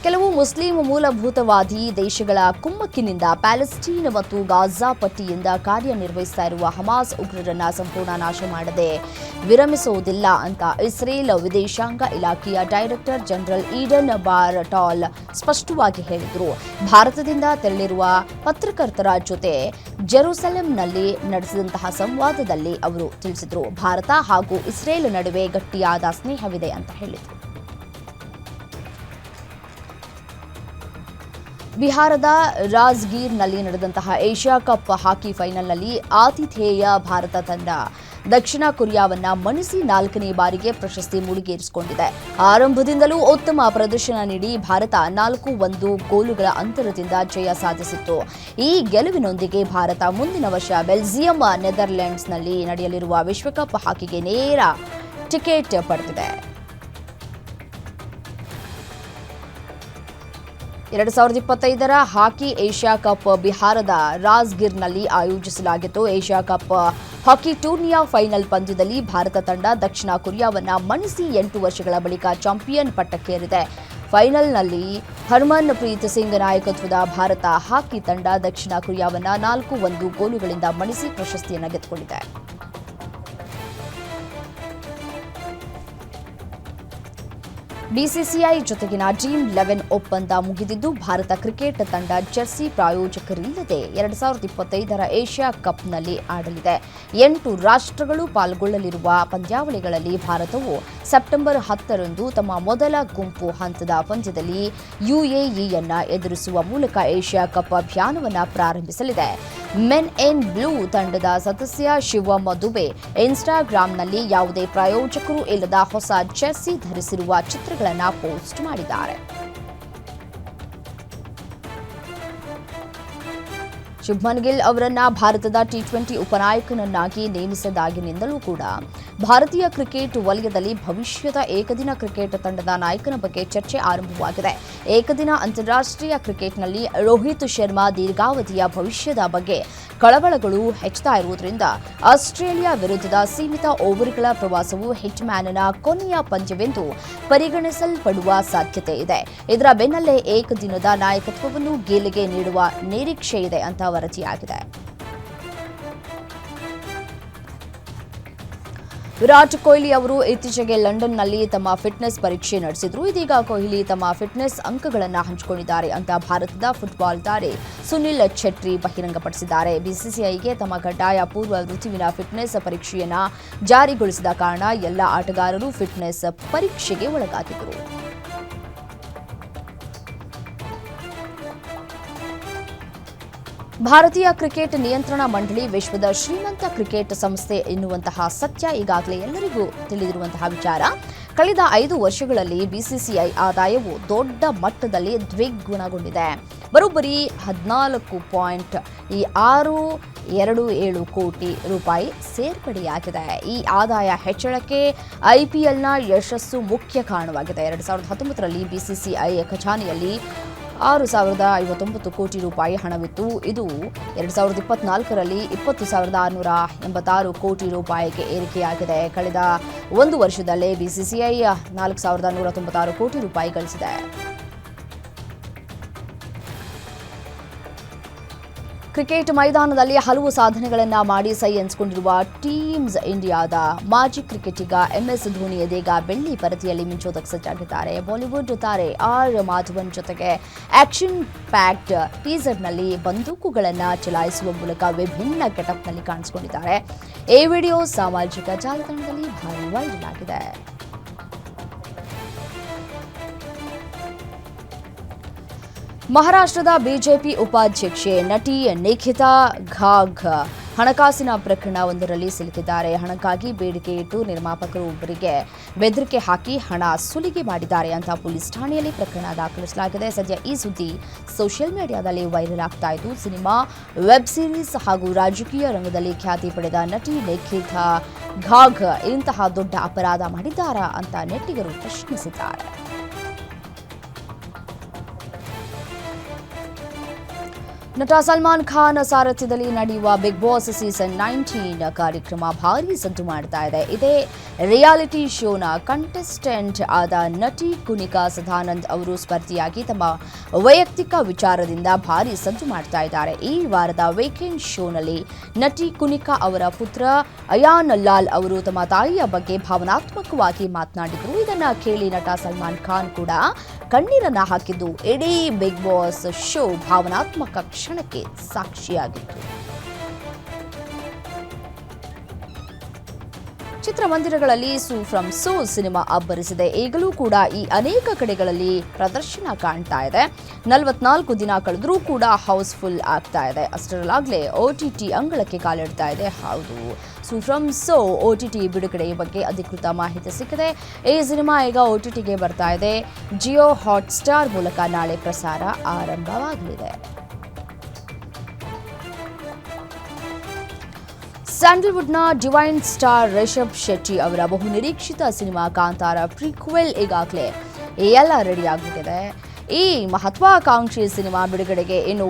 ಕೆಲವು ಮುಸ್ಲಿಂ ಮೂಲಭೂತವಾದಿ ದೇಶಗಳ ಕುಮ್ಮಕ್ಕಿನಿಂದ ಪ್ಯಾಲೆಸ್ಟೀನ್ ಮತ್ತು ಗಾಜಾ ಪಟ್ಟಿಯಿಂದ ಕಾರ್ಯನಿರ್ವಹಿಸ್ತಾ ಇರುವ ಹಮಾಸ್ ಉಗ್ರರನ್ನ ಸಂಪೂರ್ಣ ನಾಶ ಮಾಡದೆ ವಿರಮಿಸುವುದಿಲ್ಲ ಅಂತ ಇಸ್ರೇಲ್ ವಿದೇಶಾಂಗ ಇಲಾಖೆಯ ಡೈರೆಕ್ಟರ್ ಜನರಲ್ ಈಡನ್ ಬಾರ್ಟಾಲ್ ಸ್ಪಷ್ಟವಾಗಿ ಹೇಳಿದರು. ಭಾರತದಿಂದ ತೆರಳಿರುವ ಪತ್ರಕರ್ತರ ಜೊತೆ ಜೆರುಸಲೆಂನಲ್ಲಿ ನಡೆಸಿದಂತಹ ಸಂವಾದದಲ್ಲಿ ಅವರು ತಿಳಿಸಿದರು. ಭಾರತ ಹಾಗೂ ಇಸ್ರೇಲ್ ನಡುವೆ ಗಟ್ಟಿಯಾದ ಸ್ನೇಹವಿದೆ ಅಂತ ಹೇಳಿದರು. ಬಿಹಾರದ ರಾಜ್ಗೀರ್ನಲ್ಲಿ ನಡೆದಂತಹ ಏಷ್ಯಾ ಕಪ್ ಹಾಕಿ ಫೈನಲ್ನಲ್ಲಿ ಆತಿಥೇಯ ಭಾರತ ತಂಡ ದಕ್ಷಿಣ ಕೊರಿಯಾವನ್ನ ಮಣಿಸಿ 4ನೇ ಬಾರಿಗೆ ಪ್ರಶಸ್ತಿ ಮುಡಿಗೇರಿಸಿಕೊಂಡಿದೆ. ಆರಂಭದಿಂದಲೂ ಉತ್ತಮ ಪ್ರದರ್ಶನ ನೀಡಿ ಭಾರತ 4-1 ಗೋಲುಗಳ ಅಂತರದಿಂದ ಜಯ ಸಾಧಿಸಿತ್ತು. ಈ ಗೆಲುವಿನೊಂದಿಗೆ ಭಾರತ ಮುಂದಿನ ವರ್ಷ ಬೆಲ್ಜಿಯಂ, ನೆದರ್ಲೆಂಡ್ಸ್ನಲ್ಲಿ ನಡೆಯಲಿರುವ ವಿಶ್ವಕಪ್ ಹಾಕಿಗೆ ನೇರ ಟಿಕೆಟ್ ಪಡೆದಿದೆ. 2025ರ ಹಾಕಿ ಏಷ್ಯಾ ಕಪ್ ಬಿಹಾರದ ರಾಜ್ಗಿರ್ನಲ್ಲಿ ಆಯೋಜಿಸಲಾಗಿತ್ತು. ಏಷ್ಯಾ ಕಪ್ ಹಾಕಿ ಟೂರ್ನಿಯ ಫೈನಲ್ ಪಂದ್ಯದಲ್ಲಿ ಭಾರತ ತಂಡ ದಕ್ಷಿಣ ಕೊರಿಯಾವನ್ನ ಮಣಿಸಿ 8 ವರ್ಷಗಳ ಬಳಿಕ ಚಾಂಪಿಯನ್ ಪಟ್ಟಕ್ಕೇರಿದೆ. ಫೈನಲ್ನಲ್ಲಿ ಹರ್ಮನ್ ಪ್ರೀತ್ ಸಿಂಗ್ ನಾಯಕತ್ವದ ಭಾರತ ಹಾಕಿ ತಂಡ ದಕ್ಷಿಣ ಕೊರಿಯಾವನ್ನ 4-1 ಗೋಲುಗಳಿಂದ ಮಣಿಸಿ ಪ್ರಶಸ್ತಿಯನ್ನು ಗೆದ್ದುಕೊಂಡಿದೆ. ಬಿಸಿಸಿಐ ಜೊತೆಗಿನ ಡ್ರೀಮ್ 11 ಒಪ್ಪಂದ ಮುಗಿದಿದ್ದು ಭಾರತ ಕ್ರಿಕೆಟ್ ತಂಡ ಜರ್ಸಿ ಪ್ರಾಯೋಜಕರಿಲ್ಲದೆ 2025ರ ಏಷ್ಯಾ ಕಪ್ನಲ್ಲಿ ಆಡಲಿದೆ. 8 ರಾಷ್ಟ್ರಗಳು ಪಾಲ್ಗೊಳ್ಳಲಿರುವ ಪಂದ್ಯಾವಳಿಗಳಲ್ಲಿ ಭಾರತವು ಸೆಪ್ಟೆಂಬರ್ 10ರಂದು ತಮ್ಮ ಮೊದಲ ಗುಂಪು ಹಂತದ ಪಂದ್ಯದಲ್ಲಿ ಯುಎಇಯನ್ನ ಎದುರಿಸುವ ಮೂಲಕ ಏಷ್ಯಾ ಕಪ್ ಅಭಿಯಾನವನ್ನು ಪ್ರಾರಂಭಿಸಲಿದೆ. ಮೆನ್ ಇನ್ ಬ್ಲೂ ತಂಡದ ಸದಸ್ಯ ಶಿವಮ್ ದುಬೆ ಇನ್ಸ್ಟಾಗ್ರಾಂನಲ್ಲಿ ಯಾವುದೇ ಪ್ರಾಯೋಜಕರು ಇಲ್ಲದ ಹೊಸ ಜೆರ್ಸಿ ಧರಿಸಿರುವ ಚಿತ್ರಗಳನ್ನು ಪೋಸ್ಟ್ ಮಾಡಿದ್ದಾರೆ. ಶುಭ್ಮನ್ ಗಿಲ್ ಅವರನ್ನ ಭಾರತದ ಟಿ20 ಉಪನಾಯಕನನ್ನಾಗಿ ನೇಮಿಸಿದಾಗಿನಿಂದಲೂ ಕೂಡ ಭಾರತೀಯ ಕ್ರಿಕೆಟ್ ವಲಯದಲ್ಲಿ ಭವಿಷ್ಯದ ಏಕದಿನ ಕ್ರಿಕೆಟ್ ತಂಡದ ನಾಯಕನ ಬಗ್ಗೆ ಚರ್ಚೆ ಆರಂಭವಾಗಿದೆ. ಏಕದಿನ ಅಂತಾರಾಷ್ಟ್ರೀಯ ಕ್ರಿಕೆಟ್ನಲ್ಲಿ ರೋಹಿತ್ ಶರ್ಮಾ ದೀರ್ಘಾವಧಿಯ ಭವಿಷ್ಯದ ಬಗ್ಗೆ ಕಳವಳಗಳು ಹೆಚ್ಚುತ್ತಾ ಇರುವುದರಿಂದ ಆಸ್ಟ್ರೇಲಿಯಾ ವಿರುದ್ಧದ ಸೀಮಿತ ಓವರ್ಗಳ ಪ್ರವಾಸವು ಹಿಟ್ಮ್ಯಾನ್ನ ಕೊನೆಯ ಪಂದ್ಯವೆಂದು ಪರಿಗಣಿಸಲ್ಪಡುವ ಸಾಧ್ಯತೆ ಇದೆ. ಇದರ ಬೆನ್ನಲ್ಲೇ ಏಕದಿನದ ನಾಯಕತ್ವವನ್ನು ಗಿಲ್ಗೆ ನೀಡುವ ನಿರೀಕ್ಷೆ ಇದೆ ಅಂತ ವರದಿಯಾಗಿದೆ. ವಿರಾಟ್ ಕೊಹ್ಲಿ ಅವರು ಇತ್ತೀಚೆಗೆ ಲಂಡನ್ನಲ್ಲಿ ತಮ್ಮ ಫಿಟ್ನೆಸ್ ಪರೀಕ್ಷೆ ನಡೆಸಿದ್ರು. ಇದೀಗ ಕೊಹ್ಲಿ ತಮ್ಮ ಫಿಟ್ನೆಸ್ ಅಂಕಗಳನ್ನು ಹಂಚಿಕೊಂಡಿದ್ದಾರೆ ಅಂತ ಭಾರತದ ಫುಟ್ಬಾಲ್ ತಾರೆ ಸುನಿಲ್ ಛೆಟ್ರಿ ಬಹಿರಂಗಪಡಿಸಿದ್ದಾರೆ. ಬಿಸಿಸಿಐಗೆ ತಮ್ಮ ಕಡ್ಡಾಯ ಪೂರ್ವ ಋತುವಿನ ಫಿಟ್ನೆಸ್ ಪರೀಕ್ಷೆಯನ್ನು ಜಾರಿಗೊಳಿಸಿದ ಕಾರಣ ಎಲ್ಲ ಆಟಗಾರರು ಫಿಟ್ನೆಸ್ ಪರೀಕ್ಷೆಗೆ ಒಳಗಾಗಿದ್ದರು. ಭಾರತೀಯ ಕ್ರಿಕೆಟ್ ನಿಯಂತ್ರಣ ಮಂಡಳಿ ವಿಶ್ವದ ಶ್ರೀಮಂತ ಕ್ರಿಕೆಟ್ ಸಂಸ್ಥೆ ಎನ್ನುವಂತಹ ಸತ್ಯ ಈಗಾಗಲೇ ಎಲ್ಲರಿಗೂ ತಿಳಿದಿರುವಂತಹ ವಿಚಾರ. ಕಳೆದ 5 ವರ್ಷಗಳಲ್ಲಿ ಬಿಸಿಸಿಐ ಆದಾಯವು ದೊಡ್ಡ ಮಟ್ಟದಲ್ಲಿ ದ್ವಿಗುಣಗೊಂಡಿದೆ. ಬರೋಬ್ಬರಿ 14.627 ಕೋಟಿ ರೂಪಾಯಿ ಸೇರ್ಪಡೆಯಾಗಿದೆ. ಈ ಆದಾಯ ಹೆಚ್ಚಳಕ್ಕೆ ಐಪಿಎಲ್ನ ಯಶಸ್ಸು ಮುಖ್ಯ ಕಾರಣವಾಗಿದೆ. 2019ರಲ್ಲಿ ಬಿಸಿಸಿಐ ಖಜಾನೆಯಲ್ಲಿ 6,059 ಕೋಟಿ ರೂಪಾಯಿ ಹಣವಿತ್ತು. ಇದು 2024ರಲ್ಲಿ 20,686 ಕೋಟಿ ರೂಪಾಯಿಗೆ ಏರಿಕೆಯಾಗಿದೆ. ಕಳೆದ 1 ವರ್ಷದಲ್ಲೇ ಬಿಸಿಸಿಐ 4,196 ಕೋಟಿ ರೂಪಾಯಿ ಗಳಿಸಿದೆ. ಕ್ರಿಕೆಟ್ ಮೈದಾನದಲ್ಲಿ ಹಲವು ಸಾಧನೆಗಳನ್ನು ಮಾಡಿ ಸೈ ಎನ್ನಿಸಿಕೊಂಡಿರುವ ಟೀಮ್ಸ್ ಇಂಡಿಯಾದ ಮಾಜಿ ಕ್ರಿಕೆಟಿಗ MS ಧೋನಿ ಇದೀಗ ಬೆಳ್ಳಿ ಪರದೆಯಲ್ಲಿ ಮಿಂಚೋದಕ್ಕೆ ಸಜ್ಜಾಗಿದ್ದಾರೆ. ಬಾಲಿವುಡ್ ತಾರೆ ಆರ್ ಮಾಧವನ್ ಜೊತೆಗೆ ಆಕ್ಷನ್ ಪ್ಯಾಕ್ಡ್ ಟೀಸರ್ನಲ್ಲಿ ಬಂದೂಕುಗಳನ್ನು ಚಲಾಯಿಸುವ ಮೂಲಕ ವಿಭಿನ್ನ ಗೆಟಪ್ನಲ್ಲಿ ಕಾಣಿಸಿಕೊಂಡಿದ್ದಾರೆ. ಈ ವಿಡಿಯೋ ಸಾಮಾಜಿಕ ಜಾಲತಾಣದಲ್ಲಿ ಭಾರಿ ವೈರಲ್ ಆಗಿದೆ. ಮಹಾರಾಷ್ಟ್ರದ ಬಿಜೆಪಿ ಉಪಾಧ್ಯಕ್ಷೆ ನಟಿ ನಿಖಿತಾ ಘಾಗ್ ಹಣಕಾಸಿನ ಪ್ರಕರಣವೊಂದರಲ್ಲಿ ಸಿಲುಕಿದ್ದಾರೆ. ಹಣಕ್ಕಾಗಿ ಬೇಡಿಕೆ ಇಟ್ಟು ನಿರ್ಮಾಪಕರು ಒಬ್ಬರಿಗೆ ಬೆದರಿಕೆ ಹಾಕಿ ಹಣ ಸುಲಿಗೆ ಮಾಡಿದ್ದಾರೆ ಅಂತ ಪೊಲೀಸ್ ಠಾಣೆಯಲ್ಲಿ ಪ್ರಕರಣ ದಾಖಲಿಸಲಾಗಿದೆ. ಸದ್ಯ ಈ ಸುದ್ದಿ ಸೋಷಿಯಲ್ ಮೀಡಿಯಾದಲ್ಲಿ ವೈರಲ್ ಆಗ್ತಾ ಇದ್ದು, ಸಿನಿಮಾ, ವೆಬ್ ಸೀರೀಸ್ ಹಾಗೂ ರಾಜಕೀಯ ರಂಗದಲ್ಲಿ ಖ್ಯಾತಿ ಪಡೆದ ನಟಿ ನಿಖಿತಾ ಘಾಗ್ ಇಂತಹ ದೊಡ್ಡ ಅಪರಾಧ ಮಾಡಿದ್ದಾರಾ ಅಂತ ನೆಟ್ಟಿಗರು ಪ್ರಶ್ನಿಸಿದ್ದಾರೆ. ನಟ ಸಲ್ಮಾನ್ ಖಾನ್ ಸಾರಥ್ಯದಲ್ಲಿ ನಡೆಯುವ ಬಿಗ್ ಬಾಸ್ ಸೀಸನ್ 19 ಕಾರ್ಯಕ್ರಮ ಭಾರೀ ಸದ್ದು ಮಾಡ್ತಾ ಇದೆ. ಇದೇ ರಿಯಾಲಿಟಿ ಶೋನ ಕಂಟೆಸ್ಟೆಂಟ್ ಆದ ನಟಿ ಕುನಿಕಾ ಸದಾನಂದ್ ಅವರು ಸ್ಪರ್ಧಿಯಾಗಿ ತಮ್ಮ ವೈಯಕ್ತಿಕ ವಿಚಾರದಿಂದ ಭಾರೀ ಸದ್ದು ಮಾಡ್ತಾ ಇದ್ದಾರೆ. ಈ ವಾರದ ವೀಕೆಂಡ್ ಶೋನಲ್ಲಿ ನಟಿ ಕುನಿಕಾ ಅವರ ಪುತ್ರ ಅಯಾನ್ ಲಾಲ್ ಅವರು ತಮ್ಮ ತಾಯಿಯ ಬಗ್ಗೆ ಭಾವನಾತ್ಮಕವಾಗಿ ಮಾತನಾಡಿದರು. ಇದನ್ನ ಕೇಳಿ ನಟ ಸಲ್ಮಾನ್ ಖಾನ್ ಕೂಡ ಕಣ್ಣೀರನ್ನ ಹಾಕಿದ್ದು ಇಡೀ ಬಿಗ್ ಬಾಸ್ ಶೋ ಭಾವನಾತ್ಮಕ ಕ್ಷಣಕ್ಕೆ ಸಾಕ್ಷಿಯಾಗಿತ್ತು. ಚಿತ್ರಮಂದಿರಗಳಲ್ಲಿ ಸೂ ಫ್ರಮ್ ಸೋ ಸಿನಿಮಾ ಅಬ್ಬರಿಸಿದೆ. ಈಗಲೂ ಕೂಡ ಈ ಅನೇಕ ಕಡೆಗಳಲ್ಲಿ ಪ್ರದರ್ಶನ ಕಾಣ್ತಾ ಇದೆ. 44 ದಿನ ಕಳೆದರೂ ಕೂಡ ಹೌಸ್ಫುಲ್ ಆಗ್ತಾ ಇದೆ. ಅಷ್ಟರಲ್ಲಾಗಲೇ OTT ಅಂಗಳಕ್ಕೆ ಕಾಲಿಡ್ತಾ ಇದೆ. ಹೌದು, ಫ್ರಮ್ ಸೋ OTT ಬಿಡುಗಡೆಯ ಬಗ್ಗೆ ಅಧಿಕೃತ ಮಾಹಿತಿ ಸಿಕ್ಕಿದೆ. ಈ ಸಿನಿಮಾ ಈಗ OTTಗೆ ಬರ್ತಾ ಇದೆ. ಜಿಯೋ ಹಾಟ್‌ಸ್ಟಾರ್ ಮೂಲಕ ನಾಳೆ ಪ್ರಸಾರ ಆರಂಭವಾಗಲಿದೆ. ಸ್ಯಾಂಡಲ್ವುಡ್ನ ಡಿವೈನ್ ಸ್ಟಾರ್ ರಿಷಬ್ ಶೆಟ್ಟಿ ಅವರ ಬಹುನಿರೀಕ್ಷಿತ ಸಿನಿಮಾ ಕಾಂತಾರ ಪ್ರೀಕ್ವೆಲ್ ಈಗಾಗಲೇ ಎಲ್ಲ ರೆಡಿ ಆಗಿಬಿಟ್ಟಿದೆ. ಈ ಮಹತ್ವಾಕಾಂಕ್ಷಿ ಸಿನಿಮಾ ಬಿಡುಗಡೆಗೆ ಇನ್ನು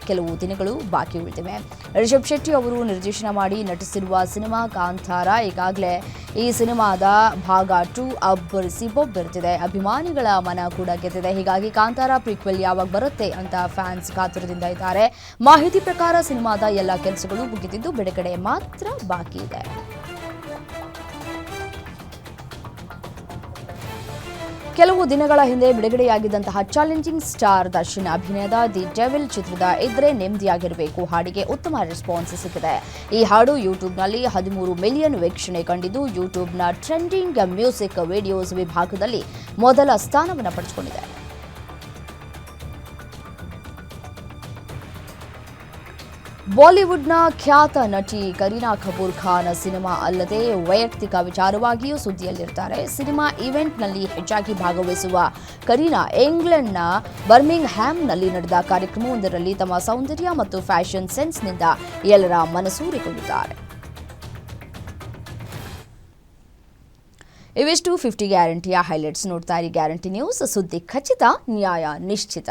ಕೆಲವು ದಿನಗಳು ಬಾಕಿ ಉಳಿದಿವೆ. ರಿಷಬ್ ಶೆಟ್ಟಿ ಅವರು ನಿರ್ದೇಶನ ಮಾಡಿ ನಟಿಸಿರುವ ಸಿನಿಮಾ ಕಾಂತಾರ ಈಗಾಗಲೇ ಈ ಸಿನಿಮಾದ ಭಾಗ 2 ಅಬ್ಬರಿಸಿ ಬೊಬ್ಬೆರ್ತಿದೆ. ಅಭಿಮಾನಿಗಳ ಮನ ಕೂಡ ಗೆದ್ದಿದೆ. ಹೀಗಾಗಿ ಕಾಂತಾರ ಪ್ರೀಕ್ವೆಲ್ ಯಾವಾಗ ಬರುತ್ತೆ ಅಂತ ಫ್ಯಾನ್ಸ್ ಕಾತುರದಿಂದ ಇದ್ದಾರೆ. ಮಾಹಿತಿ ಪ್ರಕಾರ ಸಿನಿಮಾದ ಎಲ್ಲ ಕೆಲಸಗಳು ಮುಗಿದಿದ್ದು ಬಿಡುಗಡೆ ಮಾತ್ರ ಬಾಕಿ ಇದೆ. ಕೆಲವು ದಿನಗಳ ಹಿಂದೆ ಬಿಡುಗಡೆಯಾಗಿದ್ದಂತಹ ಚಾಲೆಂಜಿಂಗ್ ಸ್ಟಾರ್ ದರ್ಶನ್ ಅಭಿನಯದ ದಿ ಡೆವಿಲ್ ಚಿತ್ರದ ಇದ್ರೆ ನೆಮ್ಮದಿಯಾಗಿರಬೇಕು ಹಾಡಿಗೆ ಉತ್ತಮ ರೆಸ್ಪಾನ್ಸ್ ಸಿಕ್ಕಿದೆ. ಈ ಹಾಡು ಯೂಟ್ಯೂಬ್ನಲ್ಲಿ 13 ಮಿಲಿಯನ್ ವೀಕ್ಷಣೆ ಕಂಡಿದ್ದು ಯೂಟ್ಯೂಬ್ನ ಟ್ರೆಂಡಿಂಗ್ ಮ್ಯೂಸಿಕ್ ವಿಡಿಯೋಸ್ ವಿಭಾಗದಲ್ಲಿ ಮೊದಲ ಸ್ಥಾನವನ್ನು ಪಡೆದುಕೊಂಡಿದೆ. ಬಾಲಿವುಡ್ನ ಖ್ಯಾತ ನಟಿ ಕರೀನಾ ಕಪೂರ್ ಖಾನ್ ಸಿನಿಮಾ ಅಲ್ಲದೆ ವೈಯಕ್ತಿಕ ವಿಚಾರವಾಗಿಯೂ ಸುದ್ದಿಯಲ್ಲಿರ್ತಾರೆ. ಸಿನಿಮಾ ಈವೆಂಟ್ನಲ್ಲಿ ಹೆಚ್ಚಾಗಿ ಭಾಗವಹಿಸುವ ಕರೀನಾ ಇಂಗ್ಲೆಂಡ್ನ ಬರ್ಮಿಂಗ್ಹ್ಯಾಮ್ನಲ್ಲಿ ನಡೆದ ಕಾರ್ಯಕ್ರಮವೊಂದರಲ್ಲಿ ತಮ್ಮ ಸೌಂದರ್ಯ ಮತ್ತು ಫ್ಯಾಷನ್ ಸೆನ್ಸ್ನಿಂದ ಎಲ್ಲರ ಮನಸೂರೆಗೊಂಡಿದ್ದಾರೆ. ಇವಿಷ್ಟು 50 ಗ್ಯಾರಂಟಿಯ ಹೈಲೈಟ್ಸ್. ನೋಡ್ತಾ ಇರಿ ಗ್ಯಾರಂಟಿ ನ್ಯೂಸ್, ಸುದ್ದಿ ಖಚಿತ, ನ್ಯಾಯ ನಿಶ್ಚಿತ.